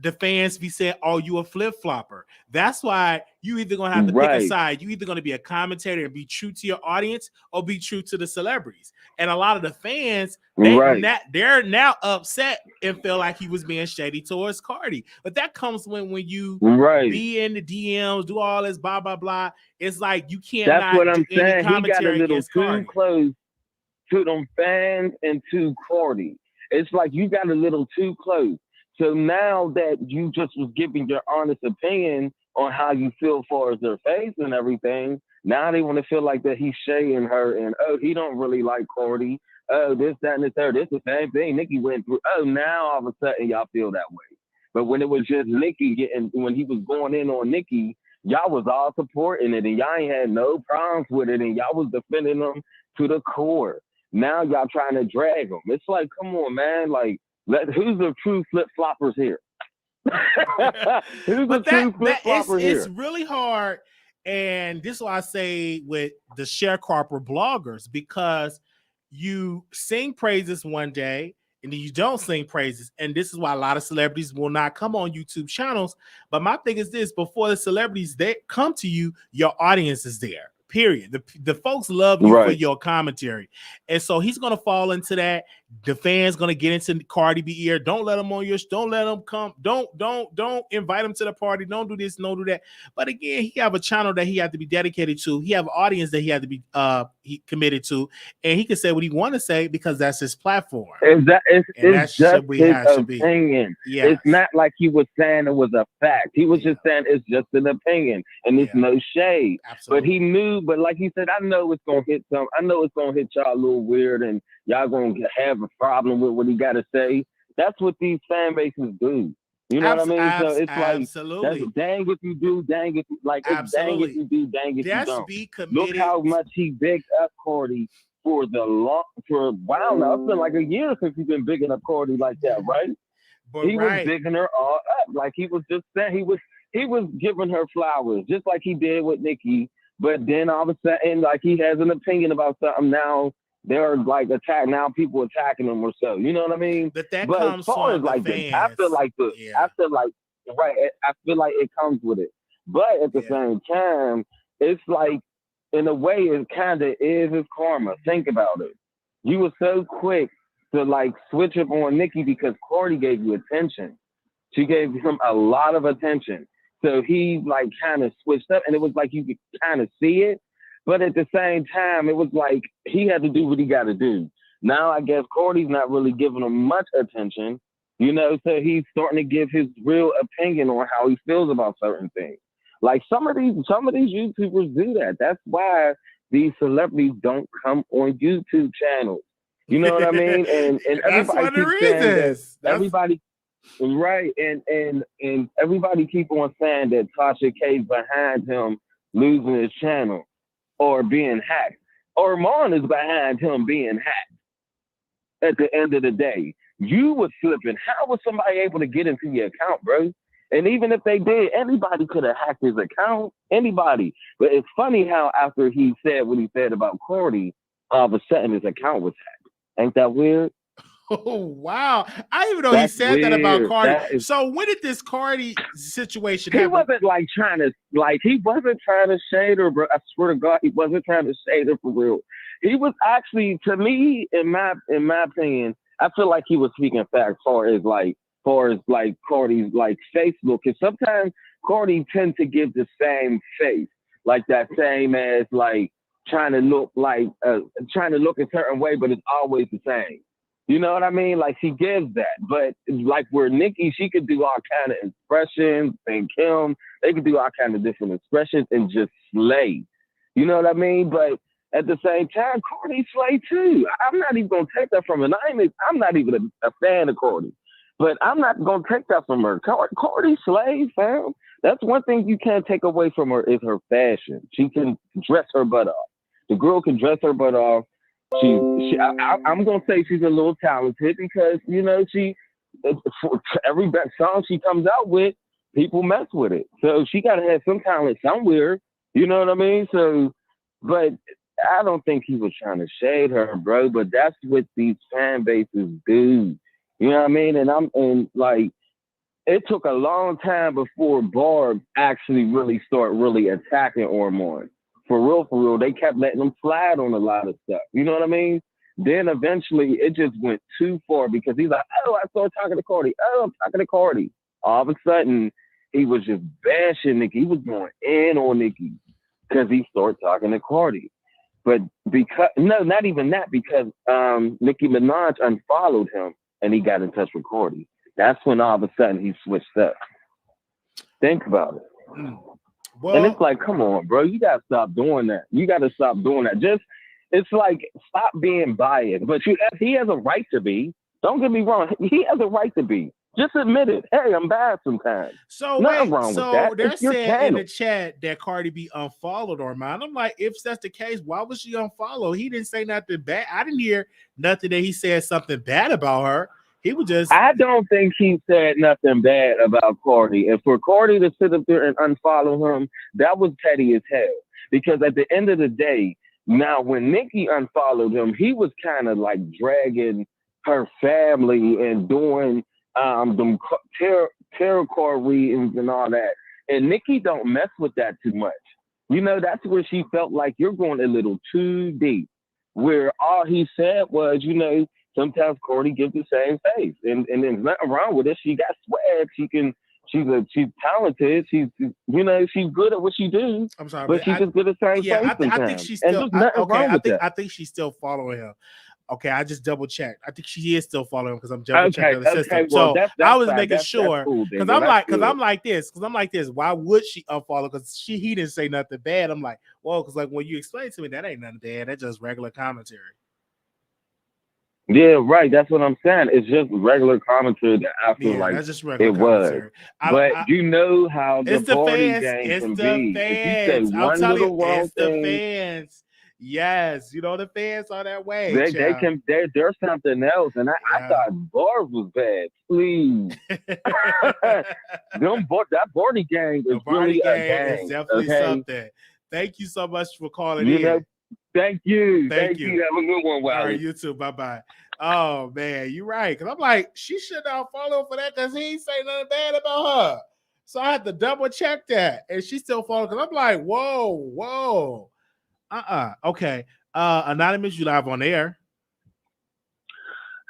the fans be saying, "Oh, you a flip-flopper." That's why you either gonna have to pick a side. You either gonna be a commentator and be true to your audience or be true to the celebrities. And a lot of the fans, they're now upset and feel like he was being shady towards Cardi. But that comes when you be in the DMs, do all this blah blah blah. It's like you can't. That's what I'm saying. He got a little too close to them fans and to Cardi. It's like you got a little too close. So now that you just was giving your honest opinion on how you feel far as their face and everything, now they want to feel like that he's shading her and, oh, he don't really like Cardi. Oh, this, that, and the third. It's the same thing Nikki went through. Oh, now all of a sudden y'all feel that way. But when it was just Nicki when he was going in on Nicki, y'all was all supporting it, and y'all ain't had no problems with it, and y'all was defending them to the core. Now y'all trying to drag them. It's like, come on, man. Like, who's the true flip-floppers here? Who's the true flip-flopper here? It's really hard, and this is why I say with the sharecropper bloggers, because you sing praises one day, and then you don't sing praises. And this is why a lot of celebrities will not come on YouTube channels. But my thing is this: before the celebrities they come to you, your audience is there. Period. The folks love you for your commentary. And so he's gonna fall into that. The fans gonna get into Cardi B ear. Don't let him on your don't let him come. Don't invite him to the party. Don't do this, don't do that. But again, he have a channel that he had to be dedicated to. He have an audience that he had to be he committed to, and he can say what he want to say because that's his platform. It's just his opinion. Yes. It's not like he was saying it was a fact. He was just saying it's just an opinion, and it's no shade. Absolutely. But he knew. But like he said, I know it's gonna hit some. I know it's gonna hit y'all a little weird, and y'all gonna have a problem with what he got to say. That's what these fan bases do. You know what I mean? So it's like, that's dang if you do, dang if you like. It's dang if you do, dang if you don't. Be committed. Look how much he bigged up Cardi for a while now. It's been like a year since he's been bigging up Cardi like that, right? But he was bigging her all up, like he was just saying he was giving her flowers, just like he did with Nicki. But then all of a sudden, like he has an opinion about something now. They're like people attacking him or so. You know what I mean? But that but comes as far from as like the this, fans. I feel like it comes with it. But at the same time, it's like in a way it kind of is his karma. Think about it. You were so quick to like switch up on Nicki because Cardi gave you attention. She gave him a lot of attention. So he like kind of switched up, and it was like you could kind of see it. But at the same time, it was like he had to do what he got to do. Now I guess Cardi's not really giving him much attention, you know, so he's starting to give his real opinion on how he feels about certain things. Like some of these YouTubers do that. That's why these celebrities don't come on YouTube channels. You know what I mean? And everybody keeps saying that everybody. Right, and everybody keep on saying that Tasha K's behind him losing his channel or being hacked. Armon is behind him being hacked. At the end of the day, you were slipping. How was somebody able to get into your account, bro? And even if they did, anybody could have hacked his account. Anybody. But it's funny how after he said what he said about Cardi, all of a sudden his account was hacked. Ain't that weird? Oh wow! I didn't even know he said that about Cardi. So when did this Cardi situation happen? He wasn't like he wasn't trying to shade her, bro. I swear to God, he wasn't trying to shade her for real. He was actually, to me, in my opinion, I feel like he was speaking facts far as Cardi's like face look. Because sometimes Cardi tends to give the same face, like that same as like trying to look a certain way, but it's always the same. You know what I mean? Like she gives that, but like where Nicki, she could do all kind of expressions, and Kim, they could do all kind of different expressions and just slay. You know what I mean? But at the same time, Cardi slay too. I'm not even gonna take that from her. I'm not even a fan of Cardi, but I'm not gonna take that from her. Cardi slay, fam. That's one thing you can't take away from her is her fashion. She can dress her butt off. The girl can dress her butt off. I'm gonna say she's a little talented because you know every song she comes out with, people mess with it. So she gotta have some talent somewhere. You know what I mean? So, but I don't think he was trying to shade her, bro. But that's what these fan bases do. You know what I mean? And like it took a long time before Barb actually really start attacking Armon. For real, they kept letting them slide on a lot of stuff. You know what I mean? Then eventually it just went too far because he's like, oh, I started talking to Cardi. Oh, I'm talking to Cardi. All of a sudden, he was just bashing Nicki. He was going in on Nicki because he started talking to Cardi. But not even that, because Nicki Minaj unfollowed him and he got in touch with Cardi. That's when all of a sudden he switched up. Think about it. Well, and it's like, come on, bro, you gotta stop doing that. It's like, stop being biased. But he has a right to be. Don't get me wrong. He has a right to be. Just admit it. Hey, I'm bad sometimes. So Nothing wait, wrong with so that. they're It's your saying in channel. the chat that Cardi B unfollowed Armon. I'm like, if that's the case, why was she unfollowed? He didn't say nothing bad. I didn't hear nothing that he said something bad about her. He was just I don't think he said nothing bad about Cardi. And for Cardi to sit up there and unfollow him, that was petty as hell. Because at the end of the day, now when Nicki unfollowed him, he was kind of like dragging her family and doing them tarot card readings and all that. And Nicki don't mess with that too much. You know, that's where she felt like you're going a little too deep. Where all he said was, you know, sometimes Cardi gives the same face, and there's nothing wrong with it. She got swag. She's talented. She's good at what she do. I'm sorry, but she's just good at saying yeah, face sometimes. I think she's still and there's nothing wrong with that. I think she's still following him. Okay, I just double checked. I think she is still following him because I'm double checking the system. Well, so I was making sure because cool, I'm like this. Why would she unfollow? Because he didn't say nothing bad. I'm like, well, because like when you explain to me, that ain't nothing bad. That's just regular commentary. Yeah, right. That's what I'm saying. It's just regular commentary that I feel like that's just regular it commentary. was. But you know how the party game can be. Fans. If you say one little wrong thing, the fans. Yes, you know the fans are that way. There's something else, and I thought bars was bad. Please, that party gang is really a gang. Is definitely something. Thank you so much for calling in. Know, thank you. Thank you. Have a good one, Wiley. All right, you too. Bye. Oh man, you're right. Because I'm like, she should not follow for that because he ain't say nothing bad about her. So I had to double check that, and she still following. Because I'm like, whoa. Okay. Anonymous, you live on air.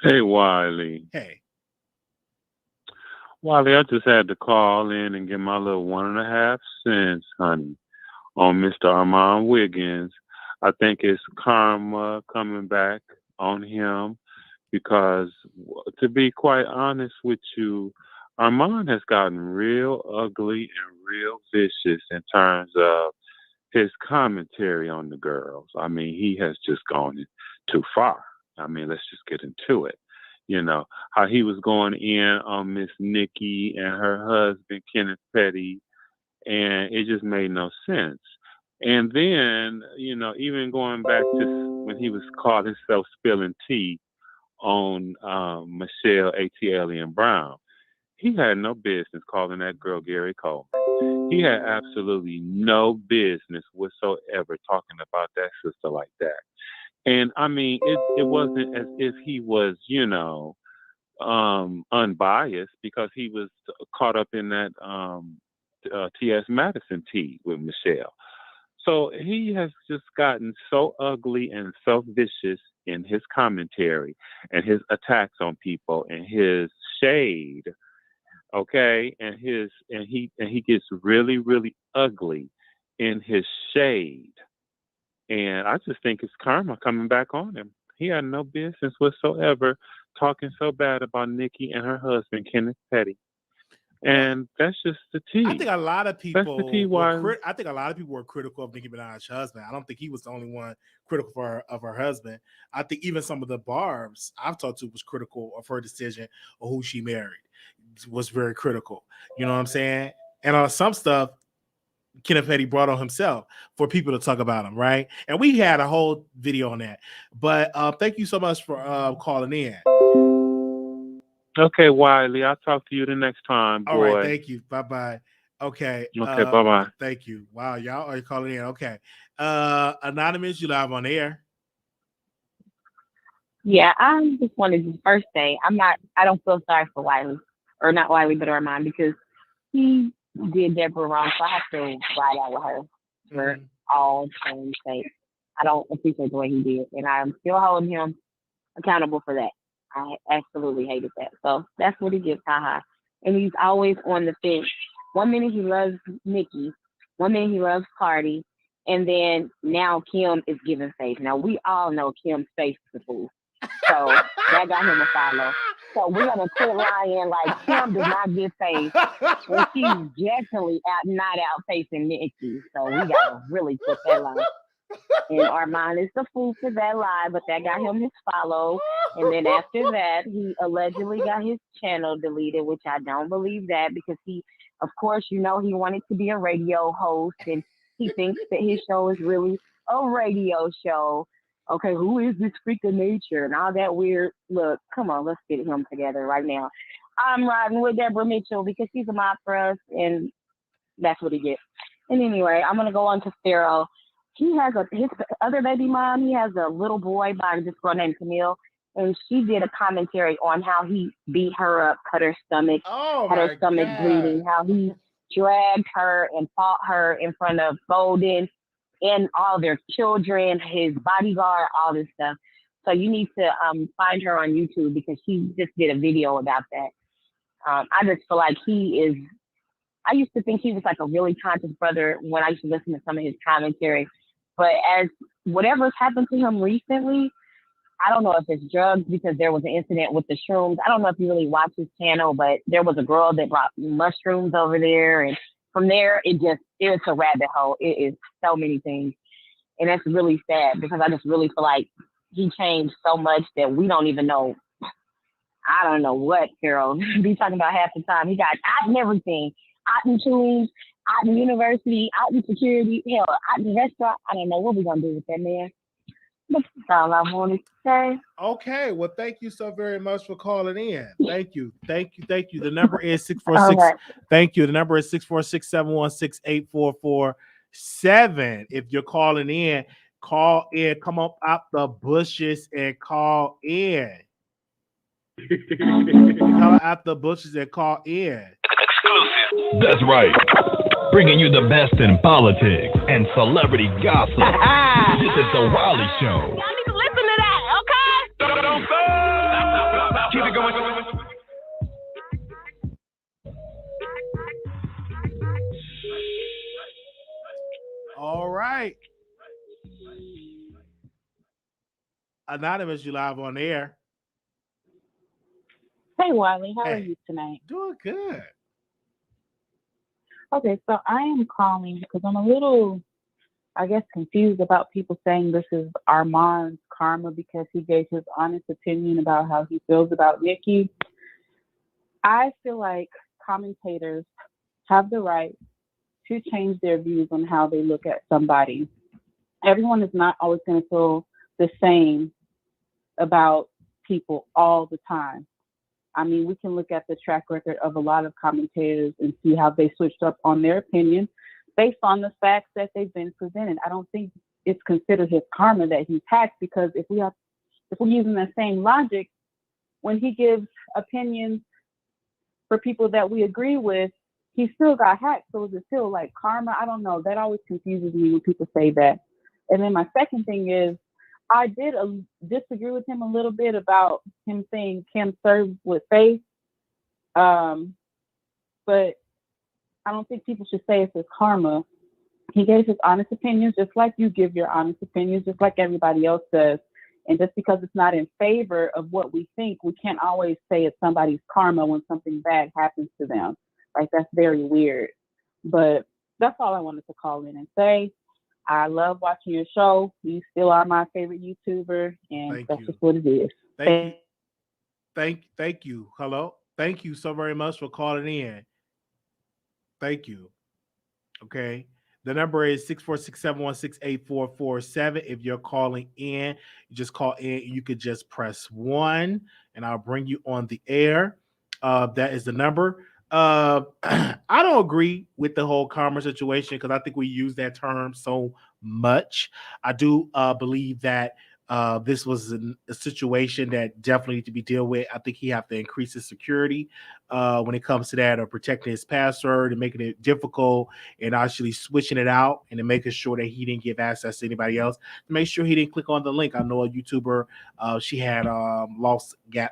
Hey, Wiley. Hey. Wiley, I just had to call in and get my little 1.5 cents, honey, on Mr. Armon Wiggins. I think it's karma coming back on him because, to be quite honest with you, Armon has gotten real ugly and real vicious in terms of his commentary on the girls. I mean, he has just gone too far. I mean, let's just get into it. You know, how he was going in on Miss Nikki and her husband, Kenneth Petty, and it just made no sense. And then, you know, even going back to when he was caught himself spilling tea on Michelle A.T. Brown, he had no business calling that girl Gary Coleman. He had absolutely no business whatsoever talking about that sister like that. And I mean, it wasn't as if he was, you know, unbiased because he was caught up in that T.S. Madison tea with Michelle. So he has just gotten so ugly and so vicious in his commentary and his attacks on people and his shade. Okay, and he gets really, really ugly in his shade. And I just think it's karma coming back on him. He had no business whatsoever talking so bad about Nikki and her husband, Kenneth Petty. And that's just the tea. I think a lot of people. That's the tea. I think a lot of people were critical of Nicki Minaj's husband. I don't think he was the only one critical of her husband. I think even some of the barbs I've talked to was critical of her decision or who she married. Was very critical. You know what I'm saying? And on some stuff, Kenneth Petty brought on himself for people to talk about him, right? And we had a whole video on that. But thank you so much for calling in. Okay, Wiley, I'll talk to you the next time, boy. All right, thank you. Bye-bye. Okay. Okay, bye-bye. Thank you. Wow, y'all are calling in. Okay. Anonymous, you live on the air. Yeah, I just wanted to first say I don't feel sorry for Wiley, or not Wiley, but Armon, because he did Deborah wrong, so I have to ride out with her for all time's sake. I don't appreciate the way he did, and I'm still holding him accountable for that. I absolutely hated that. So that's what he gets, haha. And he's always on the fence. 1 minute he loves Nikki, 1 minute he loves Cardi, and then now Kim is giving face. Now we all know Kim's face is the fool. So that got him a follow. So we're gonna quit lying like Kim does not get face, and she's definitely not out facing Nikki. So we gotta really put that line. And Armon is the fool for that lie, but that got him his follow. And then after that, he allegedly got his channel deleted, which I don't believe that because he, of course, he wanted to be a radio host and he thinks that his show is really a radio show. Okay, who is this freak of nature and all that weird? Look, come on, let's get him together right now. I'm riding with Deborah Mitchell because she's a mob for us, and that's what he gets. And anyway, I'm gonna go on to Pharaoh. He has his other baby mom. He has a little boy by this girl named Camille, and she did a commentary on how he beat her up, cut her stomach, had her stomach bleeding, how he dragged her and fought her in front of Golden and all their children, his bodyguard, all this stuff. So you need to find her on YouTube because she just did a video about that. I just feel like I used to think he was like a really conscious brother when I used to listen to some of his commentary. But as whatever's happened to him recently, I don't know if it's drugs because there was an incident with the shrooms. I don't know if you really watch his channel, but there was a girl that brought mushrooms over there. And from there, it's a rabbit hole. It is so many things. And that's really sad because I just really feel like he changed so much that we don't even know. I don't know what Pharaoh be talking about half the time. He got out in everything. Out in schools, out in university, out in security, hell, out in restaurant. I don't know what we're going to do with that man. But that's all I wanted to say. Okay. Well, thank you so very much for calling in. Thank you. The number is 646. Right. Thank you. The number is 646-716-8447. If you're calling in, call in. Come up out the bushes and call in. Come out the bushes and call in. Exclusive. That's right. Bringing you the best in politics and celebrity gossip. This is the Wiley Show. Y'all need to listen to that, okay? Don't stop. Keep it going. All right. Anonymous, you live on air. Hey, Wiley, how are Hey. you tonight? Doing good. Okay, so I am calling because I'm a little, I guess, confused about people saying this is Armon's karma because he gave his honest opinion about how he feels about Nikki. I feel like commentators have the right to change their views on how they look at somebody. Everyone is not always going to feel the same about people all the time. I mean, we can look at the track record of a lot of commentators and see how they switched up on their opinion based on the facts that they've been presented. I don't think it's considered his karma that he's hacked because if we're using that same logic, when he gives opinions for people that we agree with, he still got hacked. So is it still like karma? I don't know. That always confuses me when people say that. And then my second thing is, I did disagree with him a little bit about him saying Kim served with faith. But I don't think people should say it's his karma. He gave his honest opinions just like you give your honest opinions, just like everybody else does. And just because it's not in favor of what we think, we can't always say it's somebody's karma when something bad happens to them. Like, that's very weird. But that's all I wanted to call in and say. I love watching your show. You still are my favorite YouTuber, and that's just what it is. Thank you. Hello. Thank you so very much for calling in. Thank you. Okay. The number is 646-716-8447. If you're calling in, you just call in. You could just press 1, and I'll bring you on the air. That is the number. I don't agree with the whole karma situation because I think we use that term so much. I do believe that this was a situation that definitely needs to be dealt with. I think he have to increase his security when it comes to that, or protecting his password and making it difficult and actually switching it out and then making sure that he didn't give access to anybody else, to make sure he didn't click on the link. I know a YouTuber, she had got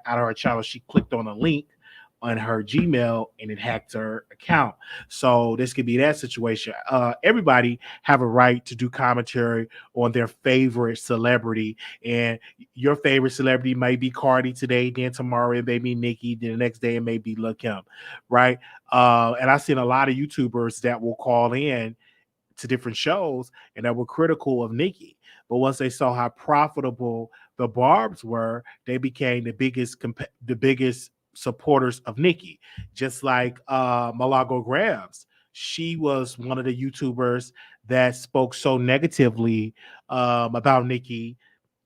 out of her channel. She clicked on a link on her Gmail and it hacked her account. So this could be that situation. Everybody have a right to do commentary on their favorite celebrity, and your favorite celebrity may be Cardi today, then tomorrow it may be Nicki, then the next day it may be Lil' Kim, right? And I've seen a lot of YouTubers that will call in to different shows and that were critical of Nicki. But once they saw how profitable the Barbs were, they became the biggest supporters of Nicki. Just like Malago Grabs, she was one of the YouTubers that spoke so negatively about Nicki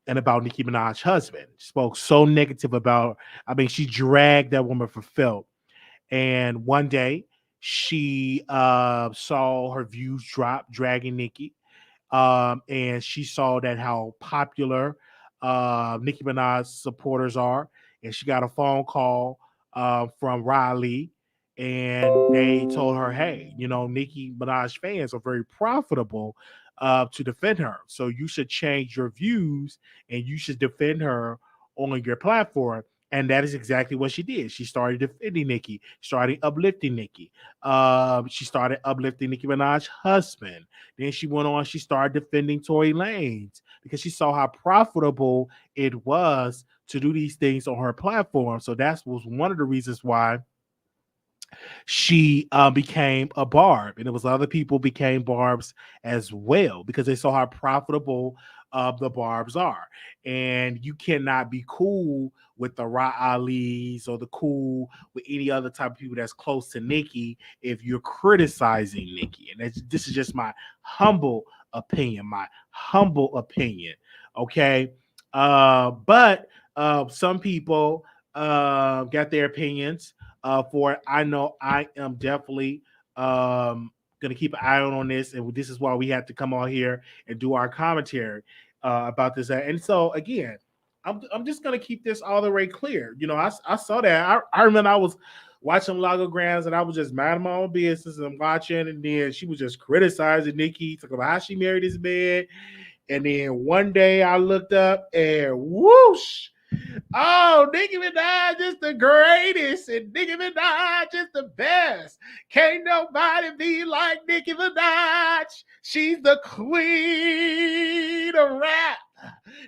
and about Nicki Minaj's husband. Spoke so negative about. I mean, she dragged that woman for filth. And one day she saw her views drop, dragging Nicki. And she saw that how popular Nicki Minaj's supporters are. And she got a phone call from Riley, and they told her, hey, Nicki Minaj fans are very profitable to defend her. So you should change your views and you should defend her on your platform. And that is exactly what she did. She started defending Nicki, started uplifting Nicki. She started uplifting Nicki Minaj's husband. Then she went on, she started defending Tory Lanez because she saw how profitable it was to do these things on her platform. So that was one of the reasons why she became a Barb, and it was other people became Barbs as well because they saw how profitable the Barbs are. And you cannot be cool with the Ra Ali's or the cool with any other type of people that's close to Nicki if you're criticizing Nicki. And this is just my humble opinion, okay? But some people got their opinions for it. I know I am definitely gonna keep an eye on this, and this is why we have to come on here and do our commentary about this. And so again, I'm just gonna keep this all the way clear. I saw that. I remember I was watching Logograms and I was just minding my own business and watching, and then she was just criticizing Nicki, talking about how she married this man. And then one day I looked up and whoosh. Oh, Nicki Minaj is the greatest, and Nicki Minaj is the best. Can't nobody be like Nicki Minaj. She's the queen of rap.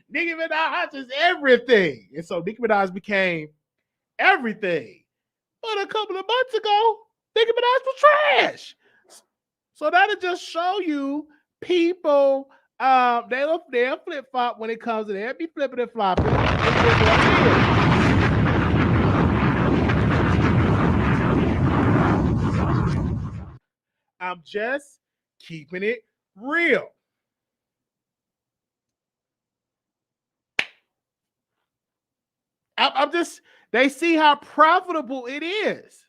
Nicki Minaj is everything. And so Nicki Minaj became everything. But a couple of months ago, Nicki Minaj was trash. So that'll just show you people, they'll flip flop when it comes to they'll be flipping and flopping. I'm just keeping it real. They see how profitable it is.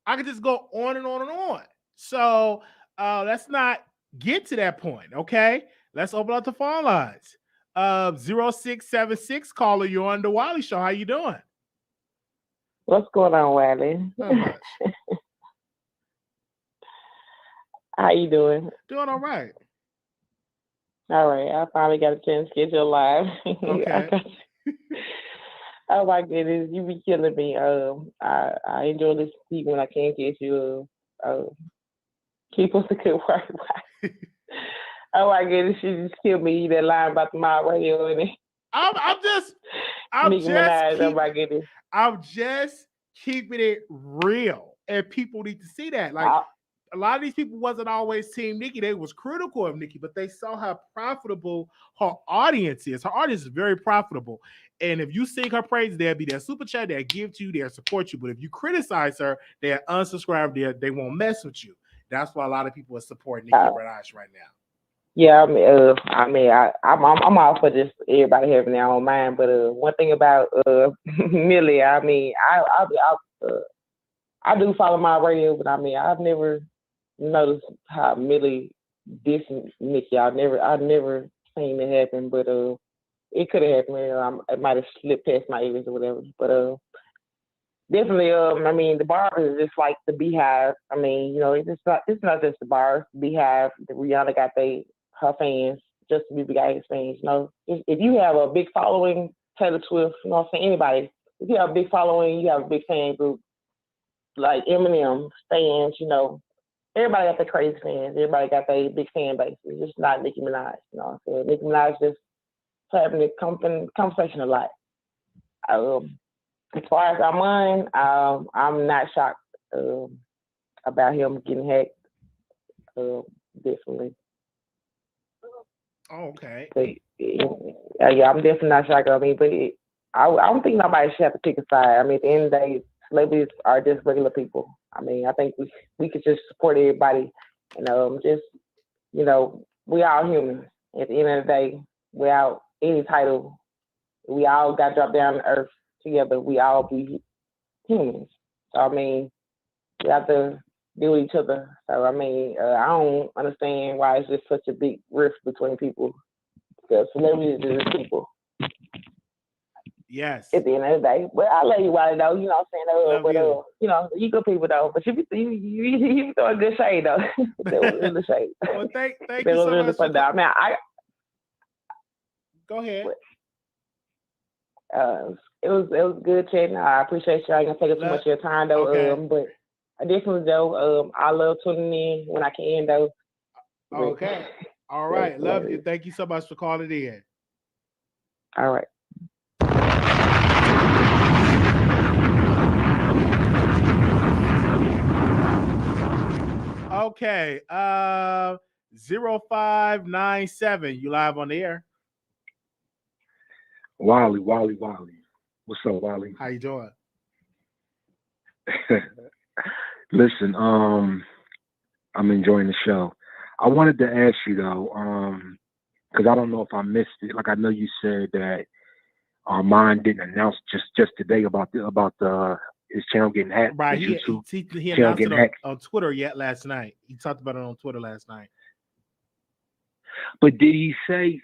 I could just go on and on and on. So let's not get to that point, okay? Let's open up the phone lines. 0676 caller, you're on the Wiley Show. How you doing? What's going on, Wiley? Not much. How you doing? Doing all right. All right. I finally got a chance to get you live. Okay. Oh my goodness, you be killing me. I enjoy listening to you when I can't get you. Keep us a good work. Oh my goodness, she just killed me. That line about the mob radio and I'm just keeping it real, and people need to see that. Like a lot of these people wasn't always Team Nicki; they was critical of Nicki, but they saw how profitable her audience is. Her audience is very profitable, and if you sing her praise, they'll be their super chat, they'll give to you, they'll support you. But if you criticize her, they'll unsubscribe, they won't mess with you. That's why a lot of people are supporting Nicki Minaj right now. Yeah, I'm all for just everybody having their own mind. But one thing about Millie, I do follow my radio, but I've never noticed how Millie dissing Nicki. I've never seen it happen, but it could have happened. It might have slipped past my ears or whatever. But definitely, the bar is just like the Beehive. It's not just the bar. Beehive. Rihanna got her fans. Justin Bieber got his fans. If you have a big following, Taylor Swift, anybody. If you have a big following, you have a big fan group. Like Eminem fans, everybody got their crazy fans. Everybody got their big fan base. It's just not Nicki Minaj. So Nicki Minaj just having a conversation a lot. As far as Armon, I'm not shocked about him getting hacked. Definitely. Oh, okay. But, yeah, I'm definitely not shocked. I mean, but I don't think nobody should have to pick a side. I mean, at the end of the day, celebrities are just regular people. I mean, I think we could just support everybody, and just we all human. At the end of the day, without any title, we all got dropped down to earth together. We all be humans. So I mean, we have to deal with each other. So I mean, I don't understand why it's just such a big rift between people. Because celebrities are just people. Yes. At the end of the day, but I love you, Wiley, though. You know what I'm saying? Love you. You good people though. But you throwing good shade though. That was really shade. Well, thank you so really much. Fun, I mean, Go ahead. It was good chatting. I appreciate you. I ain't gonna take up too much of your time though. Okay. But I definitely though. I love tuning in when I can though. Okay. All right. Love you. Thank you so much for calling in. All right. Okay. 0597. You live on the air. Wiley. What's up, Wiley? How you doing? Listen, I'm enjoying the show. I wanted to ask you though, because I don't know if I missed it. Like I know you said that Armon didn't announce just today about his channel getting hacked. Right. He announced it on Twitter last night. He talked about it on Twitter last night. But did he say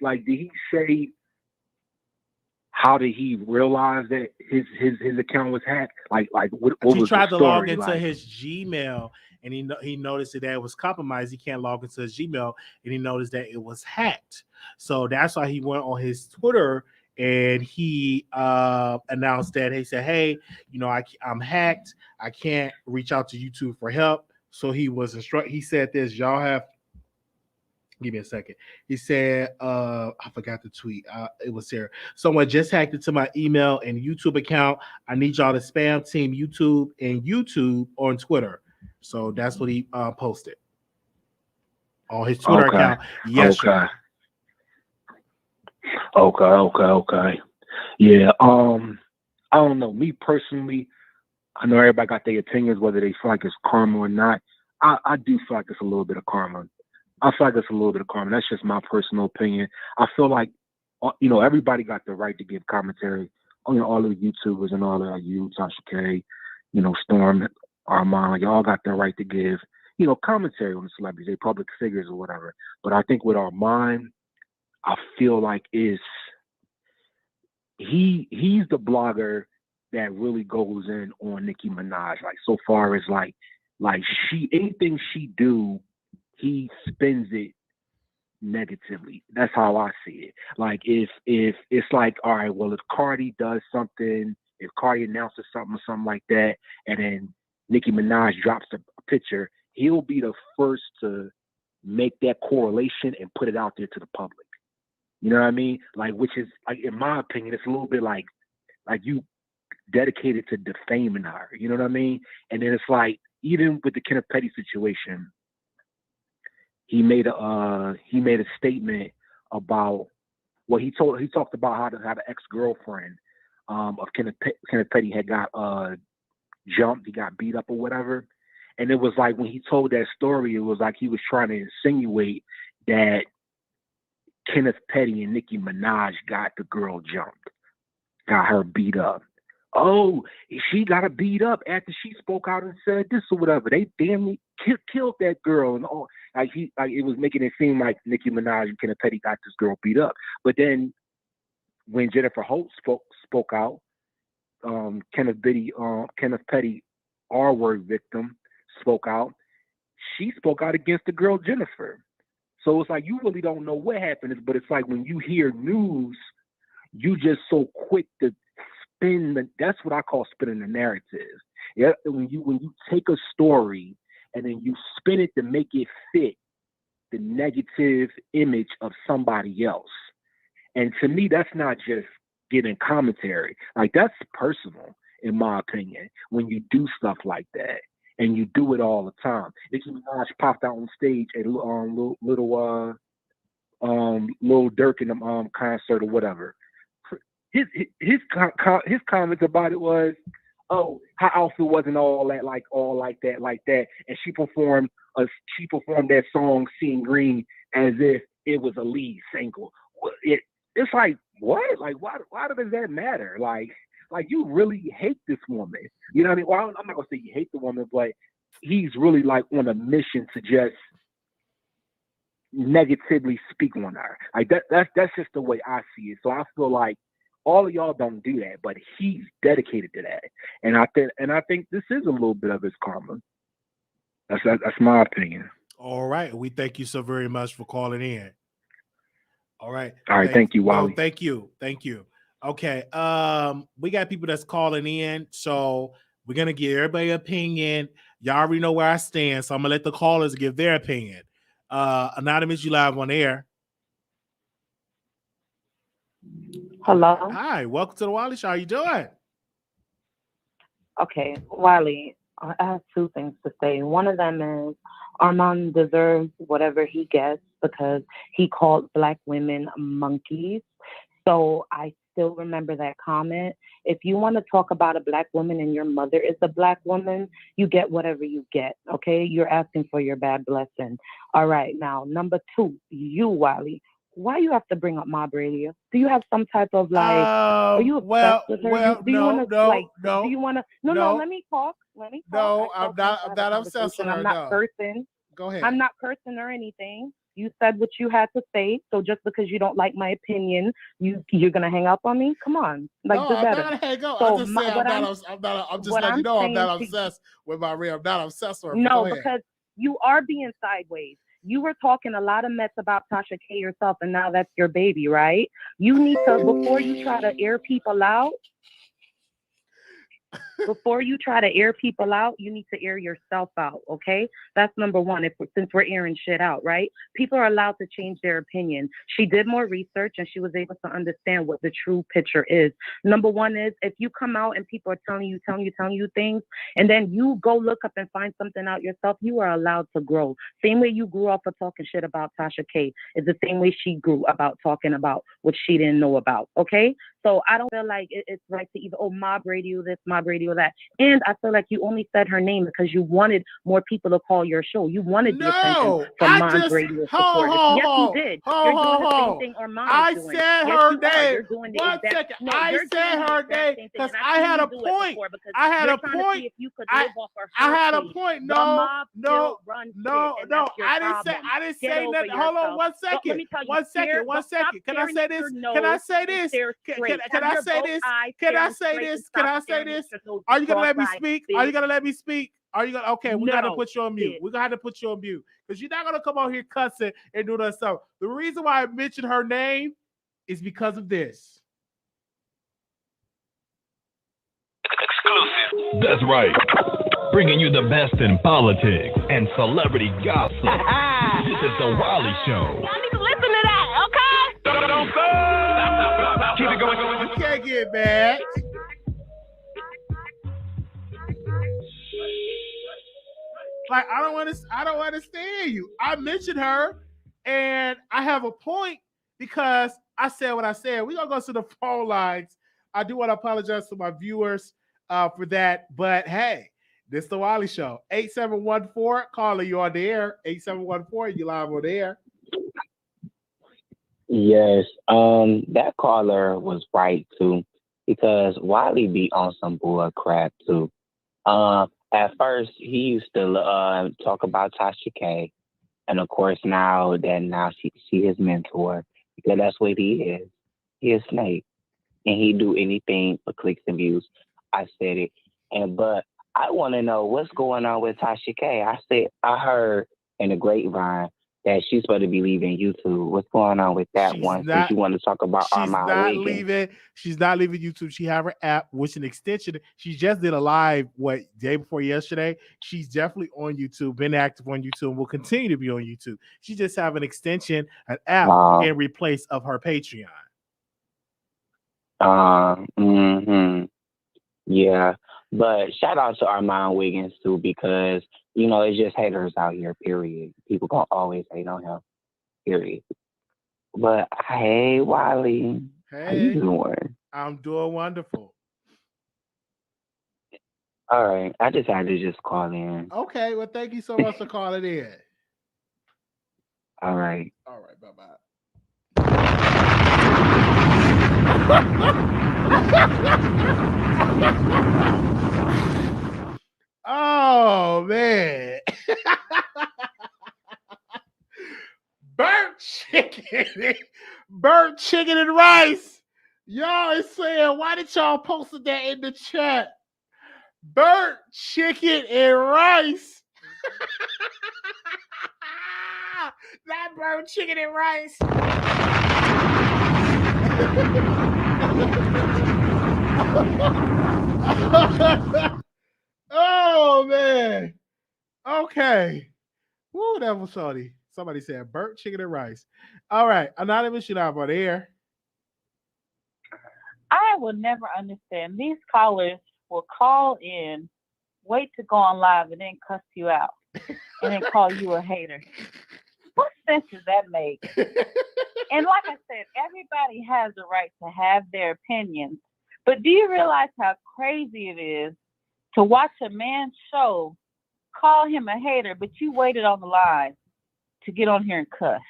how did he realize that his account was hacked? Like what he was tried the to log story? into his Gmail and he noticed that it was compromised. He can't log into his Gmail and he noticed that it was hacked. So that's why he went on his Twitter and he announced that he said, "Hey, I'm hacked. I can't reach out to YouTube for help." So he was He said this. Y'all have. Give me a second. He said, I forgot the tweet. It was here. Someone just hacked into my email and YouTube account. I need y'all to spam Team YouTube and YouTube on Twitter. So that's what he posted on his Twitter account yesterday. Okay. Yeah. I don't know. Me personally, I know everybody got their opinions, whether they feel like it's karma or not. I do feel like it's a little bit of karma. That's just my personal opinion. I feel like, everybody got the right to give commentary. All of the YouTubers and all of you, Tasha K, Storm, Armon, y'all got the right to give, commentary on the celebrities, they public figures or whatever. But I think with Armon, I feel like he's the blogger that really goes in on Nicki Minaj. Like so far as like anything she do, he spins it negatively. That's how I see it. Like if it's like, all right, well, if Cardi does something, if Cardi announces something or something like that, and then Nicki Minaj drops a picture, he'll be the first to make that correlation and put it out there to the public. You know what I mean? Like, which is, like, in my opinion, it's a little bit like you dedicated to defaming her. You know what I mean? And then it's like, even with the Kenneth Petty situation, he made a statement about he talked about how the ex-girlfriend of Kenneth Petty had got jumped, he got beat up or whatever. And it was like when he told that story, it was like he was trying to insinuate that Kenneth Petty and Nicki Minaj got the girl jumped, got her beat up. Oh, she got her beat up after she spoke out and said this or whatever. They damn killed that girl and all. Like it was making it seem like Nicki Minaj and Kenneth Petty got this girl beat up. But then when Jennifer Holt spoke out, Kenneth Petty R-word victim spoke out. She spoke out against the girl Jennifer. So it's like you really don't know what happened, but it's like when you hear news, you just so quick to spin. That's what I call spinning the narrative. Yeah, when you take a story and then you spin it to make it fit the negative image of somebody else. And to me, that's not just giving commentary. Like, that's personal, in my opinion, when you do stuff like that. and you do it all the time. Nicki Minaj popped out on stage at Lil Durk in the concert or whatever. His comments about it was, oh, her outfit wasn't all like that, and she performed that song "Seeing Green" as if it was a lead single. It's like, what? Like, why does that matter? Like you really hate this woman. You know what I mean? Well, I'm not gonna say you hate the woman, but he's really like on a mission to just negatively speak on her. Like that's just the way I see it. So I feel like all of y'all don't do that, but he's dedicated to that. And I think this is a little bit of his karma. That's my opinion. All right. We thank you so very much for calling in. All right. All right. Thank you, Wiley. No, thank you. Okay. We got people that's calling in, so we're gonna give everybody an opinion. Y'all already know where I stand, so I'm gonna let the callers give their opinion. Anonymous, you live on air. Hello. Hi, welcome to the Wiley Show. How you doing? Okay, Wiley, I have two things to say. One of them is Armon deserves whatever he gets because he called Black women monkeys. So I still remember that comment. If you want to talk about a Black woman and your mother is a Black woman, you get whatever you get, okay? You're asking for your bad blessing. All right, now, number two, you, Wiley. Why you have to bring up Mob Radio? Do you have some type of like? Are you obsessed with her? Do you want to Do you want to? No. Let me talk. No, I'm not obsessed with her. I'm not cursing. Go ahead. I'm not cursing or anything. You said what you had to say. So just because you don't like my opinion, you're gonna hang up on me? Come on, like do better. I'm not gonna hang up. So I'm just saying I'm just letting you know I'm not obsessed with my real. I'm not obsessed with her. No, because you are being sideways. You were talking a lot of mess about Tasha K yourself, and now that's your baby, right? You need to, before you try to air people out, you need to air yourself out, okay? That's number one, since we're airing shit out, right? People are allowed to change their opinion. She did more research, and she was able to understand what the true picture is. Number one is, if you come out and people are telling you things, and then you go look up and find something out yourself, you are allowed to grow. Same way you grew up for talking shit about Tasha K is the same way she grew about talking about what she didn't know about, okay? So I don't feel like it's right to either, Mob Radio this, Mob Radio that. And I feel like you only said her name because you wanted more people to call your show. You wanted the attention from Mob Radio supporters. Yes, you did. You're doing the same thing Armand is doing. I said her name. One second. I said her name because I had a point. I had a point. I had a point. No. I didn't say nothing. Hold on one second. One second. Can I say this? Can I say this? Can I say this? Can I say this? Are you gonna let me speak? Are you gonna let me speak? Are you gonna? Okay, we gotta put you on mute. We're gonna have to put you on mute because you're not gonna come out here cussing and do that stuff. The reason why I mentioned her name is because of this. Exclusive. That's right. Bringing you the best in politics and celebrity gossip. This is the Wiley Show. Y'all need to listen to that, okay? Don't stop. Keep it going. You can't get mad. Like I don't understand you. I mentioned her, and I have a point because I said what I said. We're gonna go to the phone lines. I do want to apologize to my viewers for that, but hey, this is the Wiley Show. 8714, calling you on the air. 8714, you live on the air. Yes, that caller was right too, because Wiley be on some bull crap too. At first, he used to talk about Tasha K, and of course now she his mentor, because that's what he is. He is Snake, and he do anything for clicks and views. I said it, but I want to know what's going on with Tasha K. I heard in the grapevine that she's supposed to be leaving YouTube. What's going on with that one? Since you want to talk about Armon Wiggins. She's not leaving YouTube. She have her app, which an extension. She just did a live, day before yesterday. She's definitely on YouTube, been active on YouTube, and will continue to be on YouTube. She just have an extension, an app in replace of her Patreon. Yeah. But shout out to Armon Wiggins too, because it's just haters out here. Period. People gonna always hate on him. Period. But hey, Wiley, how you Hey, doing? I'm doing wonderful. All right, I decided to just call in. Okay, well, thank you so much for calling in. All right. All right, bye-bye. Oh, man. Burnt chicken and rice. Y'all is saying, why did y'all post that in the chat? Burnt chicken and rice. Not burnt chicken and rice. Oh, man. Okay. Woo, that was funny. Somebody said burnt chicken and rice. All right. Anonymous, you're not on air. I will never understand. These callers will call in, wait to go on live, and then cuss you out, and then call you a hater. What sense does that make? And like I said, everybody has the right to have their opinions. But do you realize how crazy it is to watch a man's show, call him a hater, but you waited on the line to get on here and cuss?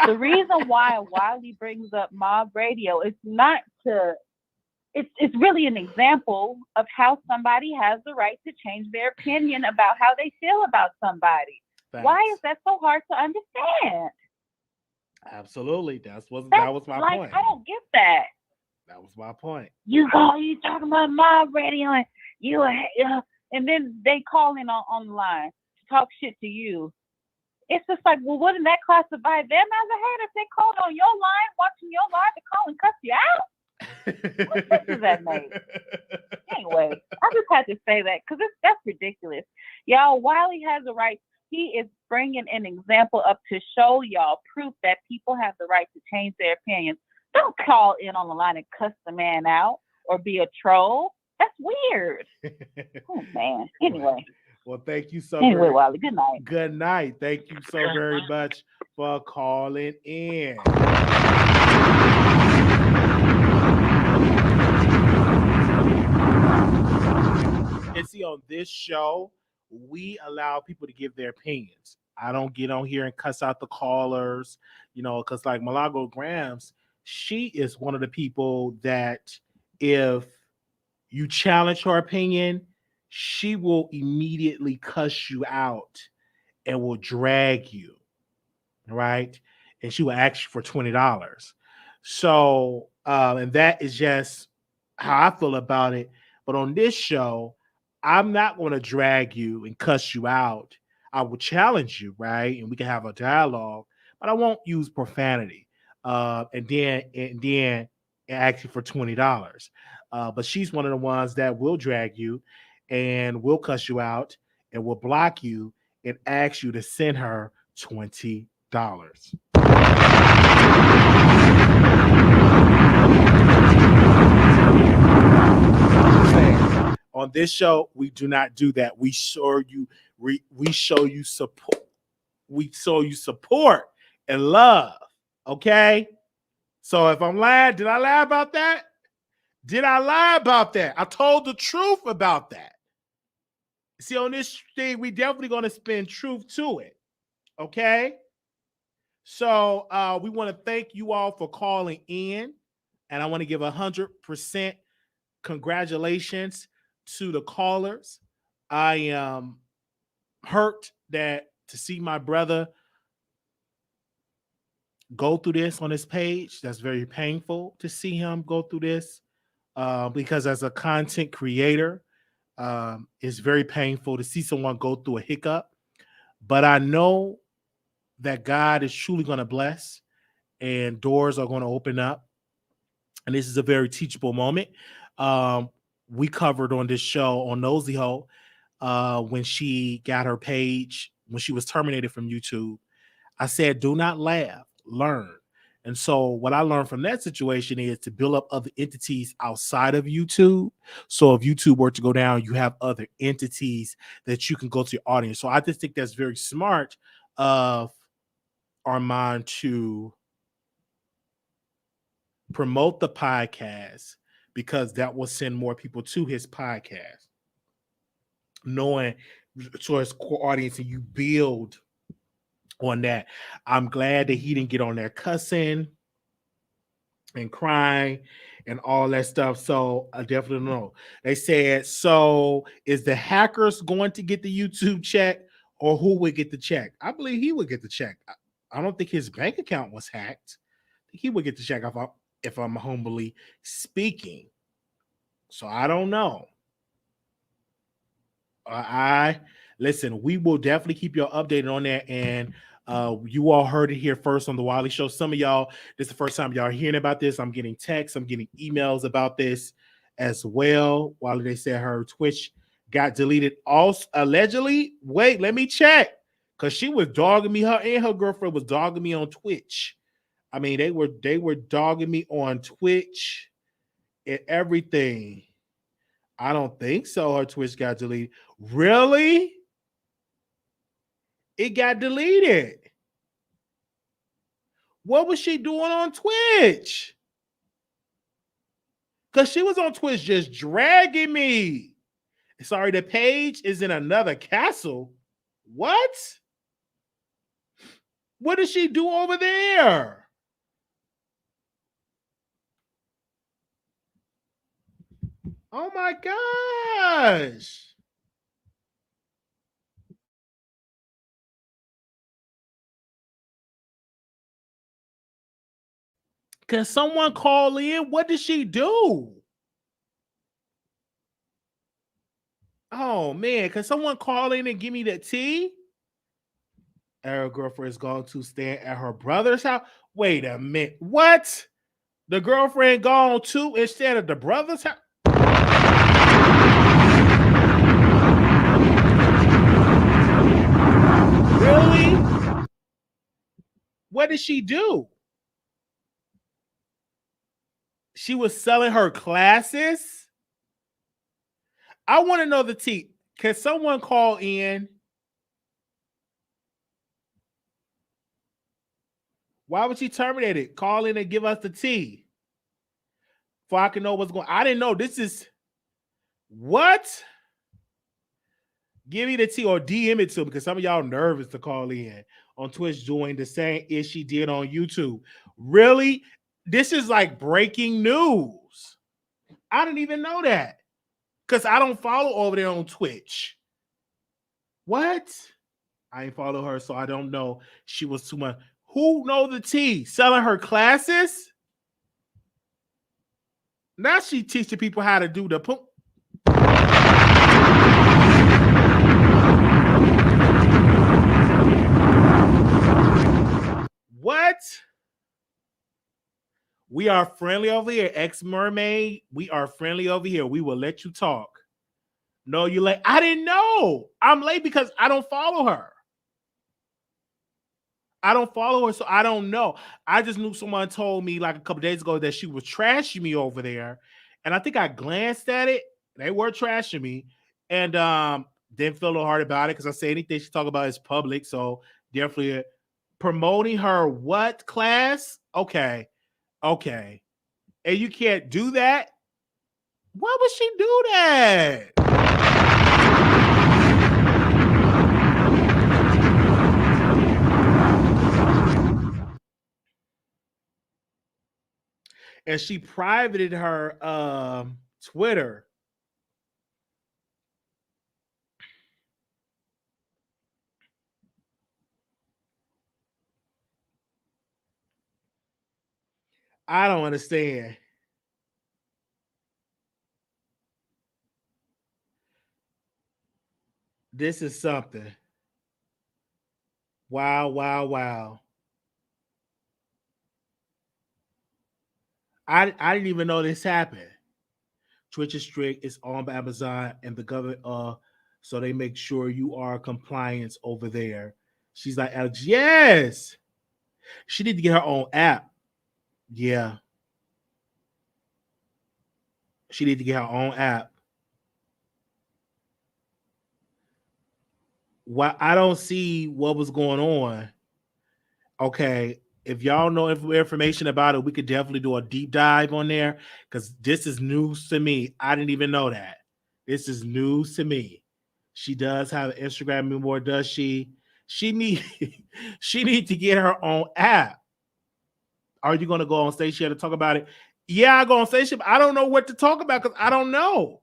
The reason why Wiley brings up mob radio is not to, it's really an example of how somebody has the right to change their opinion about how they feel about somebody. Thanks. Why is that so hard to understand? Absolutely. that was my point. I don't get that. That was my point. You talking about mob radio and and then they call in on the line to talk shit to you. It's just like, well, wouldn't that classify them as a hater if they called on your line, watching your live, to call and cuss you out? What sense does that make? Anyway, I just had to say that because that's ridiculous. Y'all, Wiley has a right. He is bringing an example up to show y'all proof that people have the right to change their opinions. Don't call in on the line and cuss the man out or be a troll. That's weird. Oh, man. Anyway. Well, thank you so Anyway, very Wiley, good night. Good night. Thank you so very much for calling in. And see, on this show, we allow people to give their opinions. I don't get on here and cuss out the callers, because like Malago Grams, she is one of the people that if you challenge her opinion, she will immediately cuss you out and will drag you, right? And she will ask you for $20. So, and that is just how I feel about it. But on this show, I'm not going to drag you and cuss you out. I will challenge you, right? And we can have a dialogue, but I won't use profanity. And then ask you for $20. But she's one of the ones that will drag you and will cuss you out and will block you and ask you to send her $20. On this show, we do not do that. We show you support. We show you support and love. Okay. So if I'm lying, did I lie about that? Did I lie about that? I told the truth about that. See, on this thing, we definitely going to spin truth to it. Okay. So we want to thank you all for calling in. And I want to give 100% congratulations to the callers. I am hurt that to see my brother go through this on his page. That's very painful to see him go through this because as a content creator, it's very painful to see someone go through a hiccup. But I know that God is truly going to bless and doors are going to open up. And this is a very teachable moment. We covered on this show on Nosy Ho when she got her page, when she was terminated from YouTube. I said, do not laugh, learn. And so what I learned from that situation is to build up other entities outside of YouTube. So if YouTube were to go down, you have other entities that you can go to your audience. So I just think that's very smart of Armon to promote the podcast, because that will send more people to his podcast, knowing to his core audience, and you build on that. I'm glad that he didn't get on there cussing and crying and all that stuff. So I definitely know. They said, so is the hackers going to get the YouTube check, or who would get the check? I believe he would get the check. I don't think his bank account was hacked. I think he would get the check if I'm humbly speaking. So I don't know. Listen, we will definitely keep you updated on that. And you all heard it here first on the Wiley Show. Some of y'all, this is the first time y'all are hearing about this. I'm getting texts, I'm getting emails about this as well. Wiley, they said her Twitch got deleted. Also, allegedly, wait, let me check. Because she was dogging me, her and her girlfriend was dogging me on Twitch. I mean, they were dogging me on Twitch and everything. I don't think so. Her Twitch got deleted. Really? It got deleted. What was she doing on Twitch? Because she was on Twitch just dragging me. Sorry, the page is in another castle. What? What did she do over there? Oh my gosh. Can someone call in? What did she do? Oh man, can someone call in and give me the tea? Her girlfriend is going to stand at her brother's house. Wait a minute. What? The girlfriend gone too instead of the brother's house? Really? What did she do? She was selling her classes? I want to know the tea. Can someone call in? Why would she terminate it? Call in and give us the tea. So I can know what's going on. I didn't know this is what? Give me the tea or DM it to me, because some of y'all nervous to call in on Twitch doing the same as she did on YouTube. Really? This is like breaking news. I didn't even know that, because I don't follow over there on Twitch. What? I ain't follow her, so I don't know. She was too much. Who know the tea? Selling her classes? Now she teaching people how to do the What? We are friendly over here, ex-mermaid. We are friendly over here. We will let you talk. No, you late. I didn't know. I'm late because I don't follow her. I don't follow her, so I don't know. I just knew someone told me like a couple days ago that she was trashing me over there. And I think I glanced at it. They were trashing me. And didn't feel a little hard about it, because I say anything she talk about is public. So definitely promoting her what class? Okay. Okay. And you can't do that? Why would she do that? And she privated her Twitter. I don't understand. This is something. Wow, wow, wow. I didn't even know this happened. Twitch is strict. It's owned by Amazon and the government. So they make sure you are compliant over there. She's like, Alex, yes. She need to get her own app. Yeah. She need to get her own app. Why I don't see what was going on. Okay, if y'all know information about it, we could definitely do a deep dive on there because this is news to me. I didn't even know that. This is news to me. She does have an Instagram anymore, does she? She need she need to get her own app. Are you gonna go on station to talk about it? Yeah, I go on station. I don't know what to talk about because I don't know.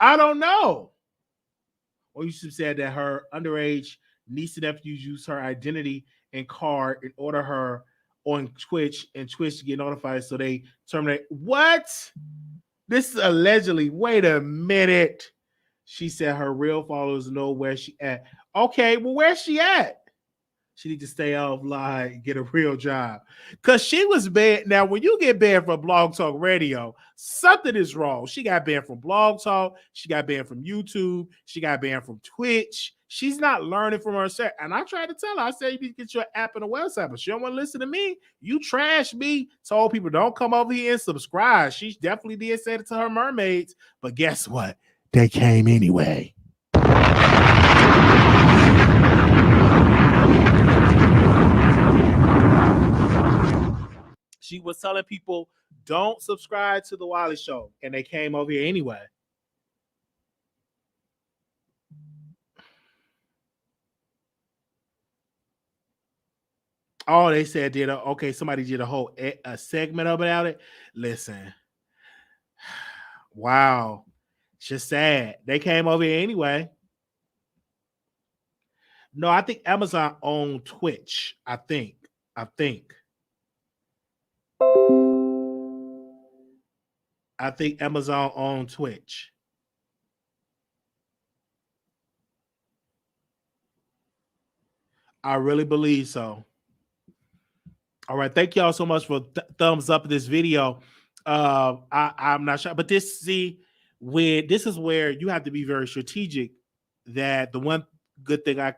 I don't know. Or you should have said that her underage niece and nephews use her identity and card in order her on Twitch and Twitch to get notified, so they terminate. What? This is allegedly. Wait a minute. She said her real followers know where she at. Okay, well, where's she at? She need to stay offline, get a real job. Because she was banned. Now, when you get banned from Blog Talk Radio, something is wrong. She got banned from Blog Talk. She got banned from YouTube. She got banned from Twitch. She's not learning from herself. And I tried to tell her, I said, you need to get your app and a website, but she don't want to listen to me. You trash me. Told people, don't come over here and subscribe. She definitely did say it to her mermaids. But guess what? They came anyway. She was telling people, don't subscribe to the Wiley Show. And they came over here anyway. Oh, they said somebody did a whole segment about it. Listen. Wow. It's just sad. They came over here anyway. No, I think Amazon owned Twitch. I think. I think Amazon owned Twitch. I really believe so. All right. Thank y'all so much for thumbs up this video. I'm not sure, but this is where you have to be very strategic. That the one good thing I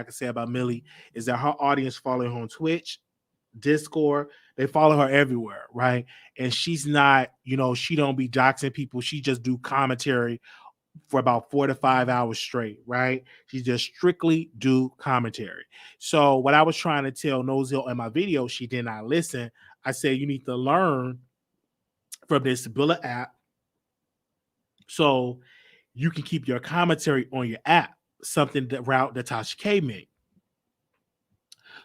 can say about Millie is that her audience follow her on Twitch, Discord. They follow her everywhere, right? And she's not, she don't be doxing people. She just do commentary for about 4 to 5 hours straight, right? She just strictly do commentary. So what I was trying to tell Noziel in my video, she did not listen. I said, you need to learn from this Billa app so you can keep your commentary on your app, something that Tasha K made.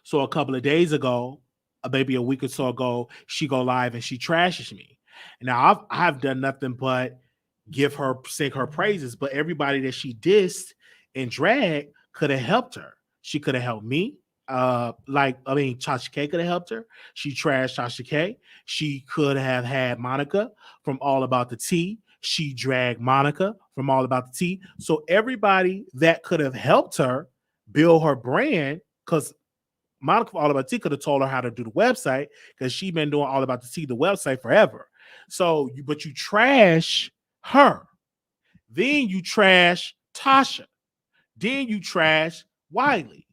So a couple of days ago, maybe a week or so ago, she go live and she trashes me. Now I've done nothing but sing her praises, but everybody that she dissed and dragged could have helped her. She could have helped me. Tasha K could have helped her. She trashed Tasha K. She could have had Monica from All About the Tea. She dragged Monica from All About the Tea. So everybody that could have helped her build her brand, because Monica from All About the Tea could have told her how to do the website, because she's been doing All About the Tea, the website, forever. So, but you trash her. Then you trash Tasha. Then you trash Wiley.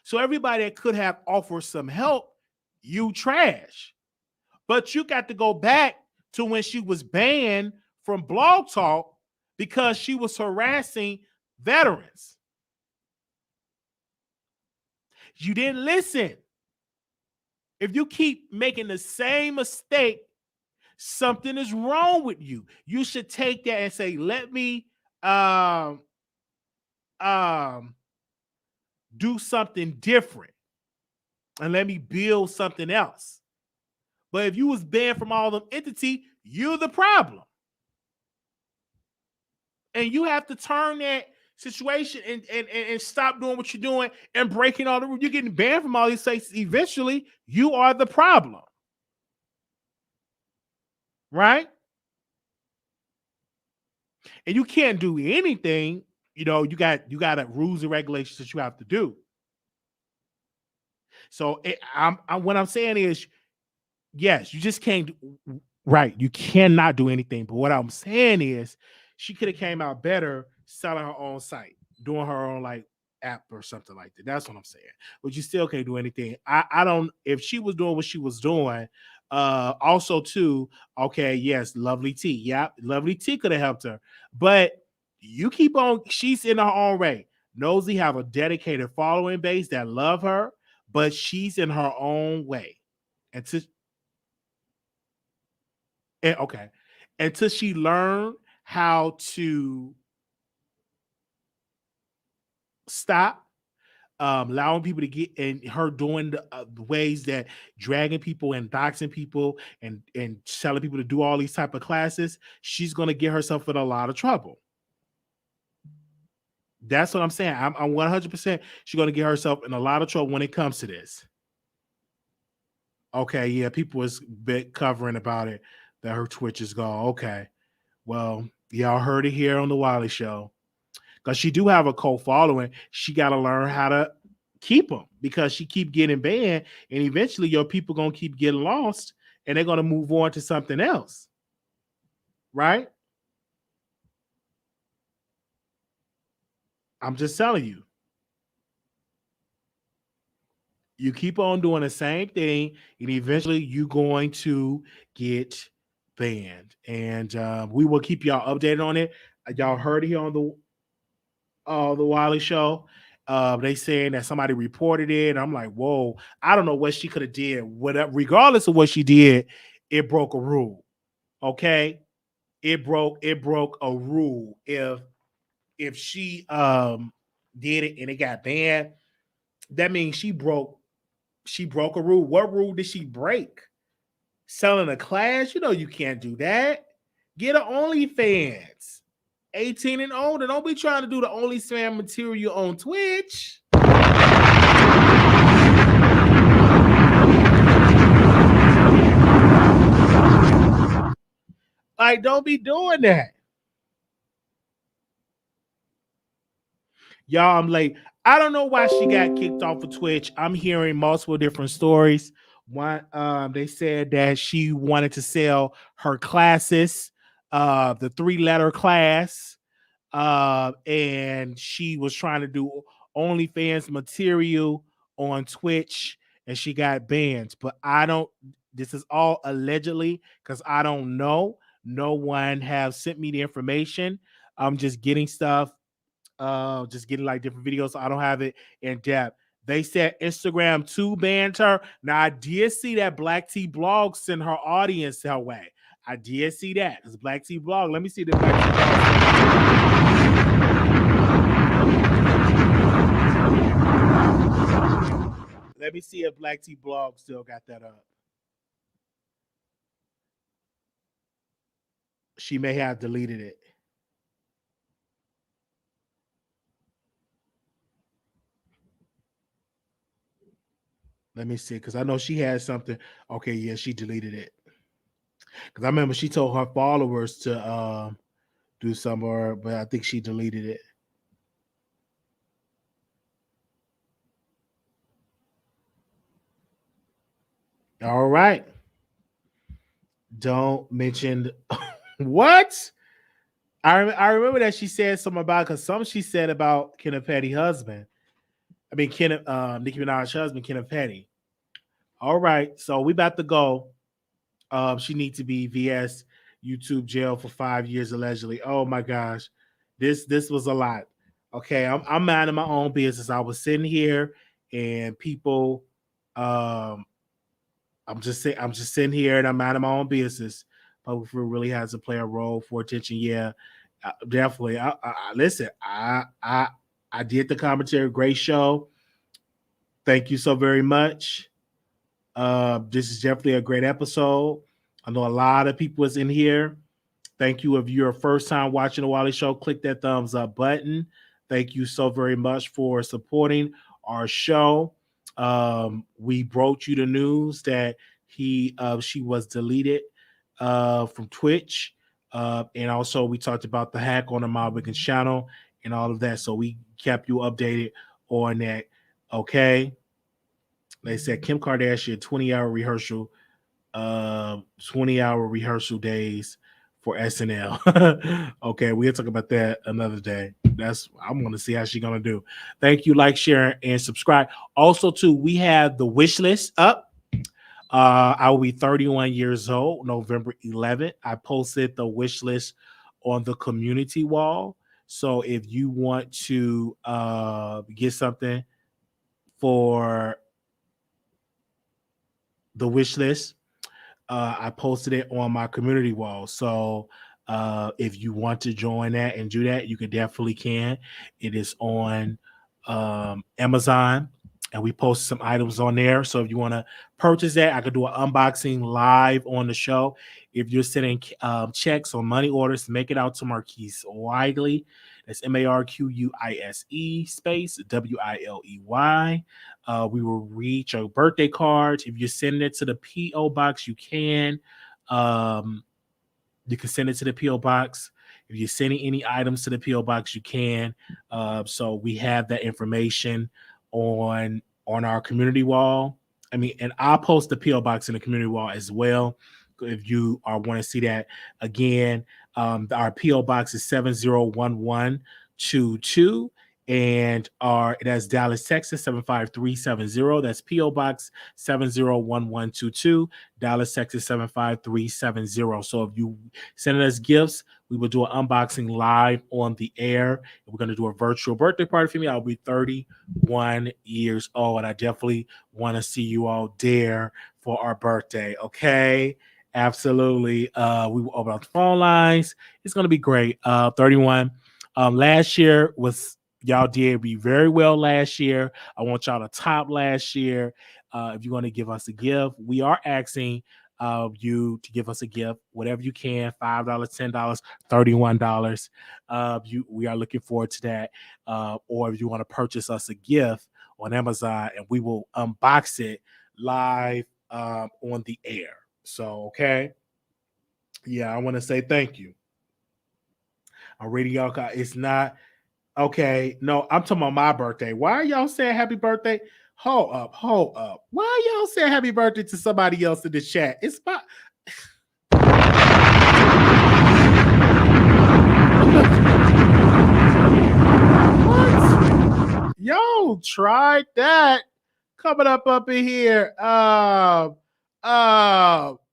So everybody that could have offered some help, you trash. But you got to go back to when she was banned from Blog Talk because she was harassing veterans. You didn't listen. If you keep making the same mistake, something is wrong with you. You should take that and say, let me do something different and let me build something else. But if you was banned from all them entity, you're the problem. And you have to turn that situation and stop doing what you're doing and breaking all the rules. You're getting banned from all these sites. Eventually, you are the problem. Right? And you can't do anything. You got rules and regulations that you have to do. So what I'm saying is, yes, you just can't. Right? You cannot do anything. But what I'm saying is, she could have came out better selling her own site, doing her own app or something like that. That's what I'm saying. But you still can't do anything. I don't. If she was doing what she was doing, also too. Okay, yes, Lovely T. Yeah, Lovely T could have helped her, but you keep on. She's in her own way. Nosy have a dedicated following base that love her, but she's in her own way. Until okay, until she learned how to stop allowing people to get, and her doing the ways that dragging people and doxing people and telling people to do all these type of classes, she's going to get herself in a lot of trouble. That's what I'm saying. I'm 100% she's going to get herself in a lot of trouble when it comes to this. Okay, yeah, people was bit covering about it that her Twitch is gone. Okay, well, y'all heard it here on the Wiley Show. Because she do have a cult following, she got to learn how to keep them, because she keep getting banned, and eventually your people gonna keep getting lost, and they're gonna move on to something else, right? I'm just telling you. You keep on doing the same thing, and eventually you're going to get banned. And we will keep y'all updated on it. Y'all heard it here on the Wiley Show. They saying that somebody reported it. I'm like, whoa, I don't know what she could have did. Whatever, regardless of what she did, it broke a rule. Okay, it broke a rule. If she did it and it got banned, that means she broke a rule. What rule did she break? Selling a class? You know you can't do that. Get an OnlyFans. 18 and older. Don't be trying to do the OnlyFans material on Twitch. Like, don't be doing that. Y'all, I'm late. I don't know why she got kicked off of Twitch. I'm hearing multiple different stories. One, they said that she wanted to sell her classes, the 3-letter class. And she was trying to do OnlyFans material on Twitch, and she got banned. But this is all allegedly, because I don't know. No one have sent me the information. I'm just getting stuff, just getting like different videos. So I don't have it in depth. They said Instagram too banned her. Now I did see that Black Tea Blog sent her audience her way. I did see that. It's Black Tea Blog. Let me see the Black Tea Blog. Let me see if Black Tea Blog still got that up. She may have deleted it. Let me see, because I know she had something. Okay, yeah, she deleted it. Because I remember she told her followers to do some of her, but I think she deleted it. All right. Don't mention what? I remember that she said something about, because some she said about Kenneth Petty's husband. I mean, Nicki Minaj's husband, Kenneth Petty. All right, so we about to go. She needs to be VS YouTube jail for 5 years allegedly. Oh my gosh, this was a lot. Okay, I'm minding my own business. I was sitting here and people, I'm just sitting here and I'm minding my own business. Public really has to play a role for attention. Yeah, definitely. Listen. I did the commentary. Great show. Thank you so very much. This is definitely a great episode. I know a lot of people is in here. Thank you. If you're a first time watching the Wiley Show, click that thumbs up button. Thank you so very much for supporting our show. We brought you the news that she was deleted from Twitch. And also we talked about the hack on the Armon Wiggins channel and all of that. So we kept you updated on that. Okay. They said Kim Kardashian 20-hour rehearsal, 20-hour rehearsal days for SNL. Okay, we'll talk about that another day. I'm gonna see how she's gonna do. Thank you, like, share, and subscribe. Also, too, we have the wish list up. I will be 31 years old November 11th. I posted the wish list on the community wall. So if you want to get something for the wish list, I posted it on my community wall. So if you want to join that and do that, you can definitely can. It is on Amazon, and we posted some items on there. So if you want to purchase that, I could do an unboxing live on the show. If you're sending checks or money orders, make it out to Marquise Wiley. That's Marquise space Wiley. We will read your birthday cards. If you're sending it to the P.O. box, you can. You can send it to the P.O. box. If you're sending any items to the P.O. box, you can. So we have that information on our community wall. I mean, and I'll post the P.O. box in the community wall as well. If you want to see that again, our P.O. box is 701122. And that's Dallas, Texas 75370. That's P.O. Box 701122, Dallas, Texas 75370. So if you send us gifts, we will do an unboxing live on the air. We're going to do a virtual birthday party for me. I'll be 31 years old, and I definitely want to see you all there for our birthday. Okay. Absolutely. We will open up the phone lines. It's going to be great. 31. Last year was. Y'all did very well last year. I want y'all to top last year. If you want to give us a gift, we are asking you to give us a gift, whatever you can, $5, $10, $31. We are looking forward to that. Or if you want to purchase us a gift on Amazon, and we will unbox it live on the air. So, okay. Yeah, I want to say thank you. I'm reading y'all. It's not. Okay, no, I'm talking about my birthday. Why are y'all saying happy birthday? Hold up. Why are y'all saying happy birthday to somebody else in the chat? It's my what? Yo, tried that. Coming up in here.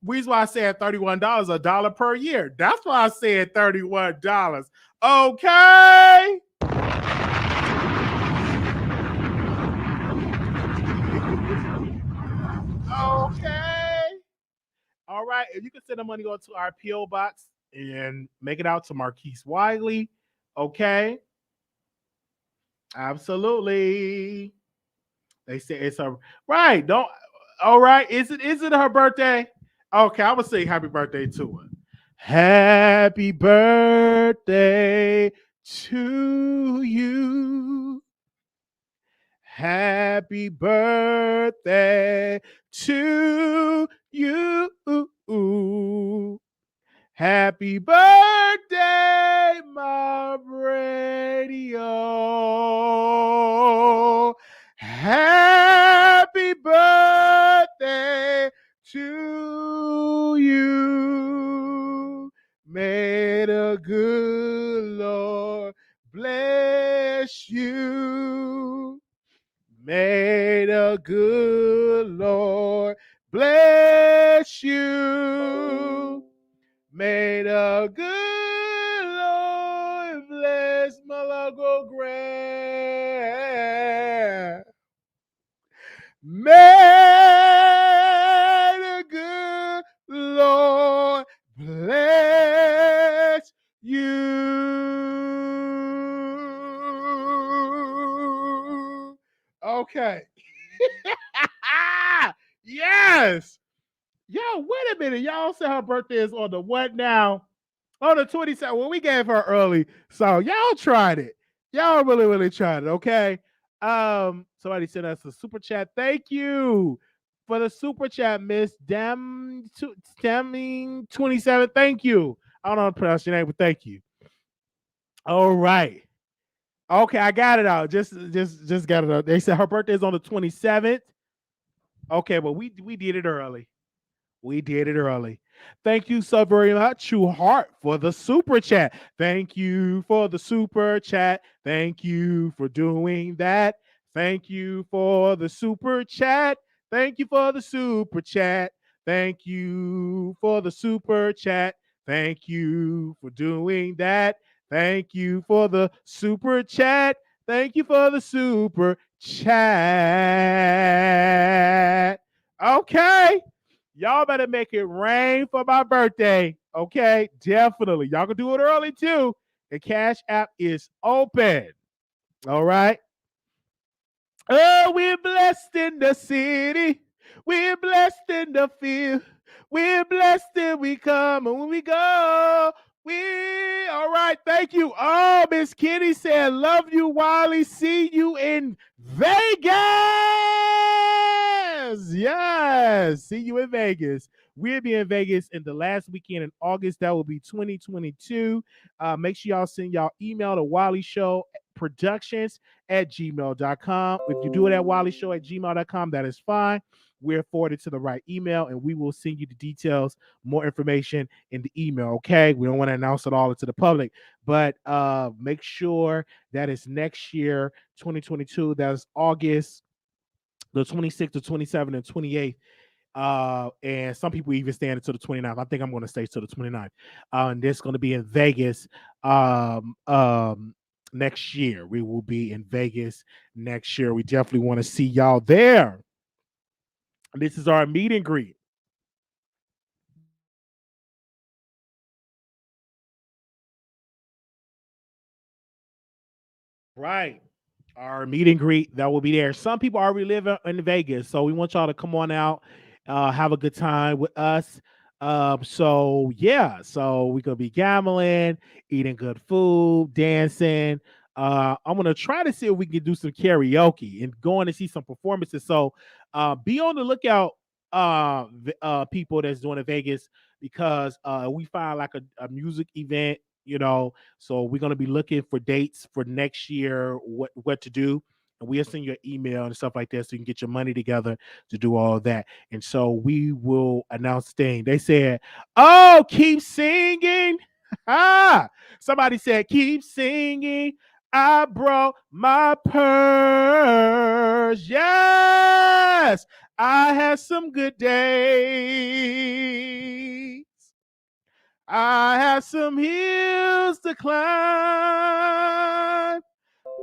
Reason why I said $31, $1 per year. That's why I said $31. Okay. Okay. All right. If you can send the money on to our P.O. box and make it out to Marquise Wiley. Okay. Absolutely. They say it's her right. Don't all right. Is it her birthday? Okay, I will say happy birthday to her. Happy birthday to you. Happy birthday to you. Happy birthday, my radio. Happy birthday to you. May the good Lord bless you. May the good Lord bless you. May the good Lord bless Malago Grand. May the good Lord bless you. Okay. Yes. Yo, wait a minute. Y'all said her birthday is on the what now? On the 27th. Well, we gave her early. So y'all tried it. Y'all really, really tried it. Okay. Somebody sent us a super chat. Thank you for the super chat, Miss Damning 27. Thank you. I don't know how to pronounce your name, but thank you. All right. Okay, I got it out. Just got it out. They said her birthday is on the 27th. Okay, but we did it early. We did it early. Thank you so very much, True Heart, for the super chat. Thank you for the super chat. Thank you for doing that. Thank you for the super chat. Thank you for the super chat. Thank you for the super chat. Thank you for doing that. Thank you for the super chat. Thank you for the super chat. Okay. Y'all better make it rain for my birthday. Okay. Definitely. Y'all can do it early too. The Cash App is open. All right. Oh, we're blessed in the city. We're blessed in the field. We're blessed and we come and when we go. We all right. Thank you. Oh, Miss Kitty said, love you, Wiley. See you in Vegas. Yes. See you in Vegas. We'll be in Vegas in the last weekend in August. That will be 2022. Make sure y'all send y'all email to Wiley Show Productions at gmail.com. If you do it at willeyshow at gmail.com, that is fine. We're forwarded to the right email and we will send you the details, more information in the email. Okay. We don't want to announce it all to the public, but make sure that it's next year, 2022. That's August the 26th, the 27th, and 28th. And some people even stay until the 29th. I think I'm going to stay till the 29th. And this is going to be in Vegas. Next year. We will be in Vegas next year. We definitely want to see y'all there. This is our meet and greet. Right. Our meet and greet that will be there. Some people already live in Vegas, so we want y'all to come on out, have a good time with us. So yeah, so we're gonna be gambling, eating good food, dancing. I'm gonna try to see if we can do some karaoke and going to see some performances. So be on the lookout, people that's doing in Vegas, because we find like a music event, so we're going to be looking for dates for next year, what to do, and we'll send you an email and stuff like that so you can get your money together to do all of that. And so we will announce things. They said, oh, keep singing. Somebody said, keep singing. I brought my purse. Yes, I had some good days. I have some hills to climb.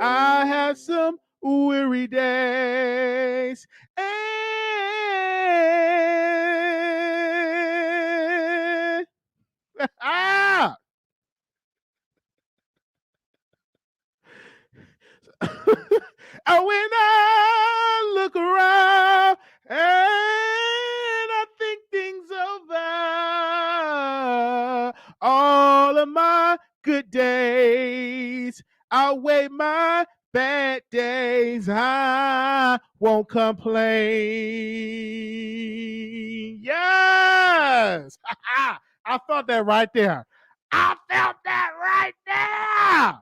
I have some weary days. And and when I look around and I think things over, all of my good days outweigh my bad days. I won't complain. Yes. I felt that right there. I felt that right there.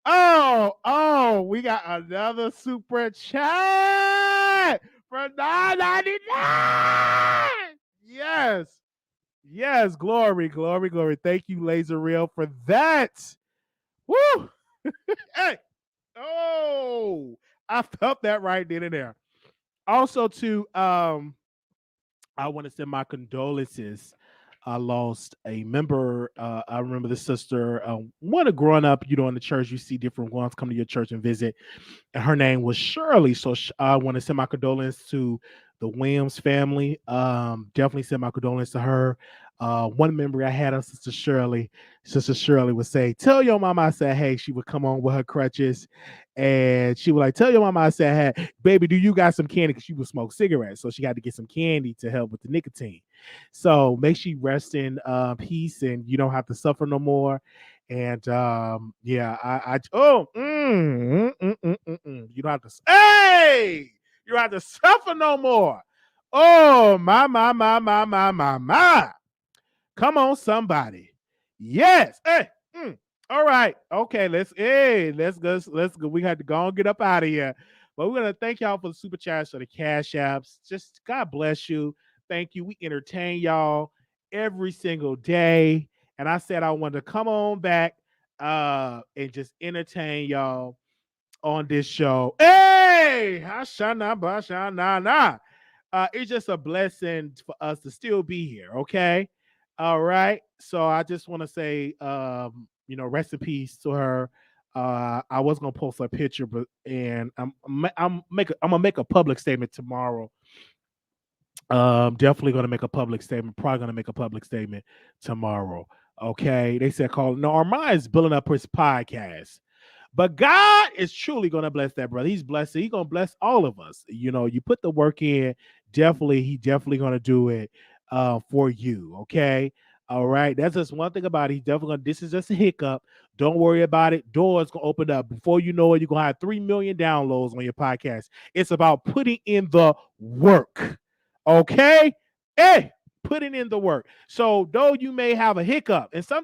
Oh, we got another super chat for $9.99. Yes, glory. Thank you, Laser Real, for that. Woo! Hey, oh, I felt that right then and there. Also, too, I want to send my condolences. I lost a member. I remember the sister. One of growing up, in the church, you see different ones come to your church and visit. And her name was Shirley. So I want to send my condolences to the Williams family. Definitely send my condolences to her. One memory I had of Sister Shirley would say, tell your mama I said, hey, she would come on with her crutches. And she would like, tell your mama I said, hey, baby, do you got some candy? Because she would smoke cigarettes. So she had to get some candy to help with the nicotine. So make sure you rest in peace and you don't have to suffer no more. And you don't have to, hey, you don't have to suffer no more. Oh, my. Come on, somebody. Yes. Hey. All right. Okay. Let's go. We had to go and get up out of here. But we're gonna thank y'all for the super chats, for the cash apps. Just God bless you. thank you. We entertain y'all every single day. And I said I wanted to come on back and just entertain y'all on this show. Hey, Hashana Bashana. It's just a blessing for us to still be here. Okay. All right. So I just want to say, rest in peace to her. I was gonna post a picture, but I'm gonna make a public statement tomorrow. Definitely gonna make a public statement. Probably gonna make a public statement tomorrow. Okay. They said call. No, Armon is building up his podcast. But God is truly going to bless that brother. He's blessed. He's going to bless all of us. You put the work in. He definitely going to do it for you. Okay. All right. That's just one thing about it. He's definitely going to, this is just a hiccup. Don't worry about it. Doors going to open up. Before you know it, you're going to have 3 million downloads on your podcast. It's about putting in the work. Okay. Hey. Putting in the work. So though you may have a hiccup, and some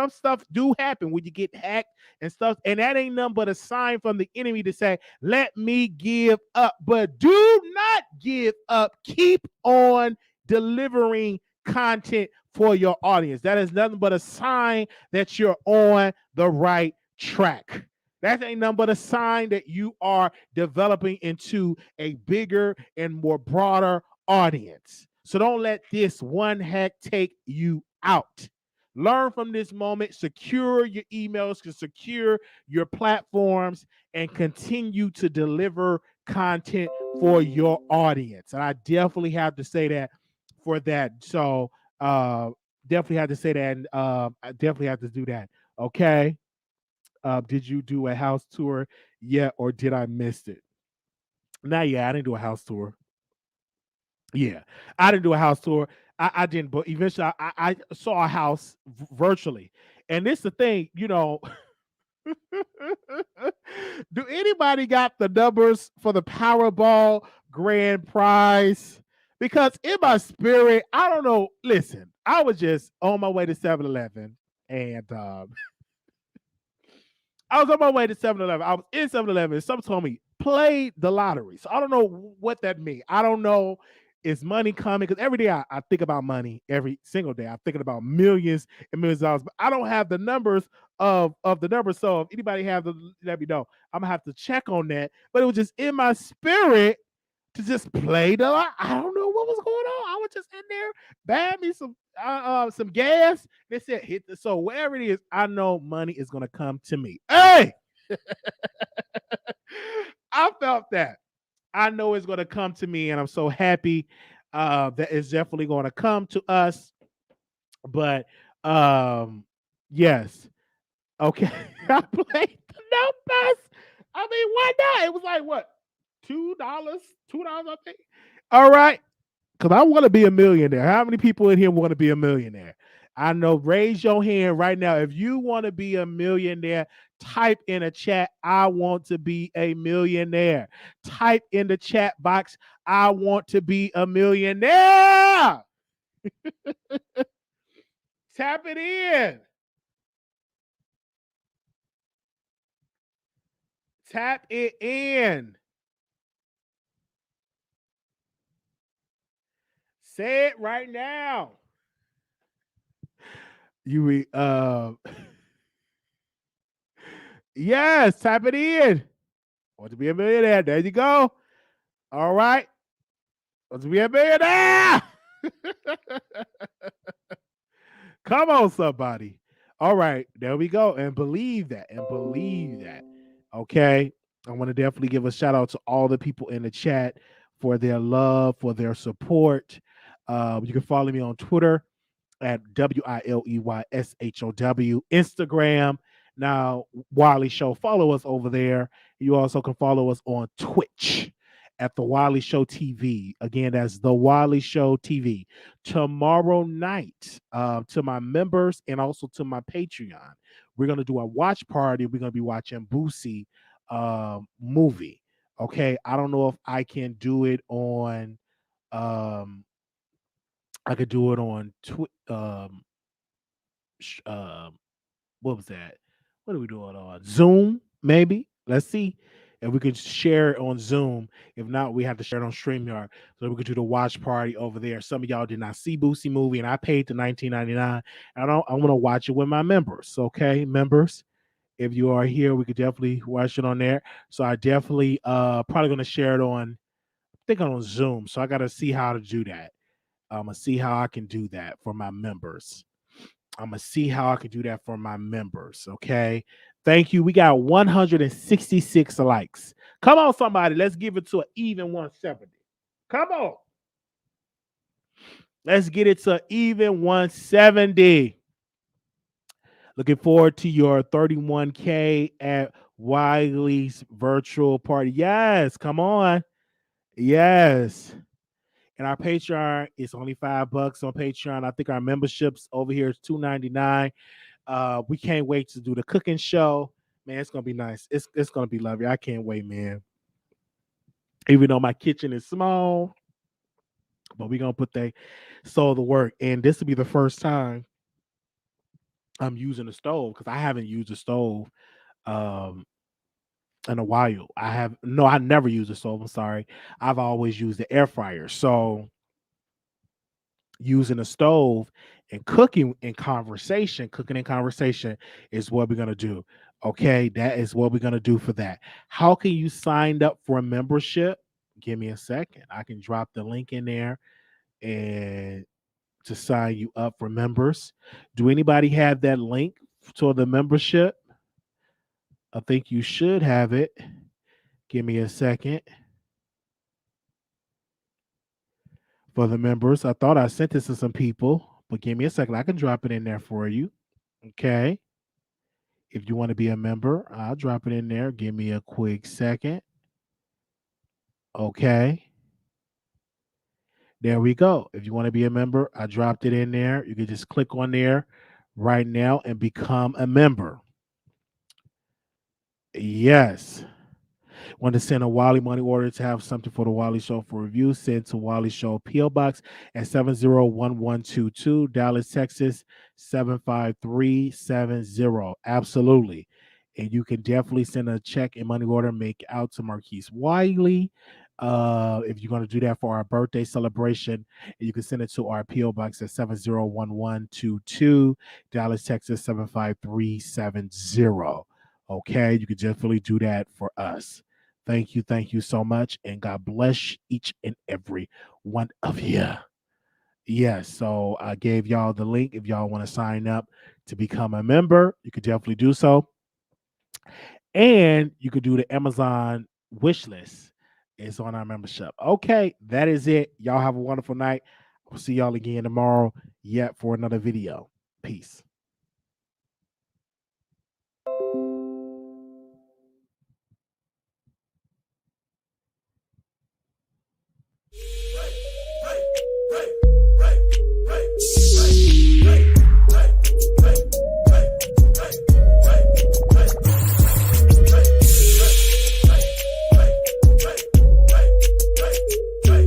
stuff do happen when you get hacked and stuff, and that ain't nothing but a sign from the enemy to say, let me give up. But do not give up. Keep on delivering content for your audience. That is nothing but a sign that you're on the right track. That ain't nothing but a sign that you are developing into a bigger and more broader audience. So don't let this one hack take you out. Learn from this moment, secure your emails, secure your platforms, and continue to deliver content for your audience. And I definitely have to say that for that. So definitely have to say that. And I definitely have to do that. Okay. Did you do a house tour yet, or did I miss it? Not yet. I didn't do a house tour. Yeah, I didn't do a house tour. I didn't, but eventually I saw a house virtually. And this is the thing, do anybody got the numbers for the Powerball grand prize? Because in my spirit, I don't know. Listen, I was just on my way to 7-Eleven, and I was on my way to 7-Eleven. I was in 7-Eleven. Someone told me, play the lottery. So I don't know what that means. I don't know. Is money coming? Because every day I think about money. Every single day I'm thinking about millions and millions of dollars. But I don't have the numbers of the numbers. So if anybody have the, let me know. I'm going to have to check on that. But it was just in my spirit to just play the lot. I don't know what was going on. I was just in there, buying me some gas. They said hit the, so wherever it is, I know money is going to come to me. Hey! I felt that. I know it's going to come to me, and I'm so happy that it's definitely going to come to us. But yes, okay. I played the numbers. I mean, why not? It was like what, $2, I think. All right, because I want to be a millionaire. How many people in here want to be a millionaire? I know. Raise your hand right now if you want to be a millionaire. Type in a chat, I want to be a millionaire. Type in the chat box, I want to be a millionaire. Tap it in. Tap it in. Say it right now. Yes, tap it in. Want to be a millionaire. There you go. All right. Want to be a millionaire. Come on, somebody. All right. There we go. And believe that. Okay. I want to definitely give a shout out to all the people in the chat for their love, for their support. You can follow me on Twitter at WILEYSHOW, Instagram. Now, Wiley Show, follow us over there. You also can follow us on Twitch at the Wiley Show TV. Again, that's the Wiley Show TV. Tomorrow night, to my members and also to my Patreon, we're going to do a watch party. We're going to be watching Boosie movie. Okay, I don't know if I can do it on I could do it on what was that? What are we doing on Zoom? Maybe. Let's see and we could share it on Zoom. If not, we have to share it on StreamYard, so we could do the watch party over there. Some of y'all did not see Boosie movie, and I paid the $19.99. I want to watch it with my members. Okay, members, if you are here, we could definitely watch it on there. So I definitely probably gonna share it on, I think on Zoom. So I got to see how to do that. I'm gonna see how I can do that for my members. I'm gonna see how I can do that for my members. Okay. Thank you. We got 166 likes. Come on, somebody. Let's give it to an even 170. Come on. Let's get it to even 170. Looking forward to your 31K at Wiley's virtual party. Yes, come on. Yes. And our Patreon is only $5 on Patreon. I think our memberships over here is $2.99. We can't wait to do the cooking show. Man, it's gonna be nice. It's gonna be lovely. I can't wait, man. Even though my kitchen is small, but we're gonna put the soul to work. And this will be the first time I'm using a stove, because I haven't used a stove in a while. I never used a stove. I'm sorry. I've always used the air fryer. So using a stove and cooking in conversation is what we're going to do. Okay, that is what we're going to do for that. How can you sign up for a membership? Give me a second. I can drop the link in there and to sign you up for members. Do anybody have that link to the membership? I think you should have it. Give me a second. For the members, I thought I sent this to some people, but give me a second. I can drop it in there for you. Okay. If you want to be a member, I'll drop it in there. Give me a quick second. Okay. There we go. If you want to be a member, I dropped it in there. You can just click on there right now and become a member. Yes. Want to send a Wiley money order to have something for the Wiley Show for review? Send to Wiley Show P.O. Box at 701122, Dallas, Texas 75370. Absolutely. And you can definitely send a check and money order, make out to Marquise Wiley. If you're going to do that for our birthday celebration, you can send it to our P.O. Box at 701122, Dallas, Texas 75370. Okay, you can definitely do that for us. Thank you so much, and God bless each and every one of you. Yes, so I gave y'all the link. If y'all want to sign up to become a member, you could definitely do so. And you could do the Amazon wish list. It's on our membership. Okay, that is it. Y'all have a wonderful night. We'll see y'all again tomorrow yet for another video. Peace.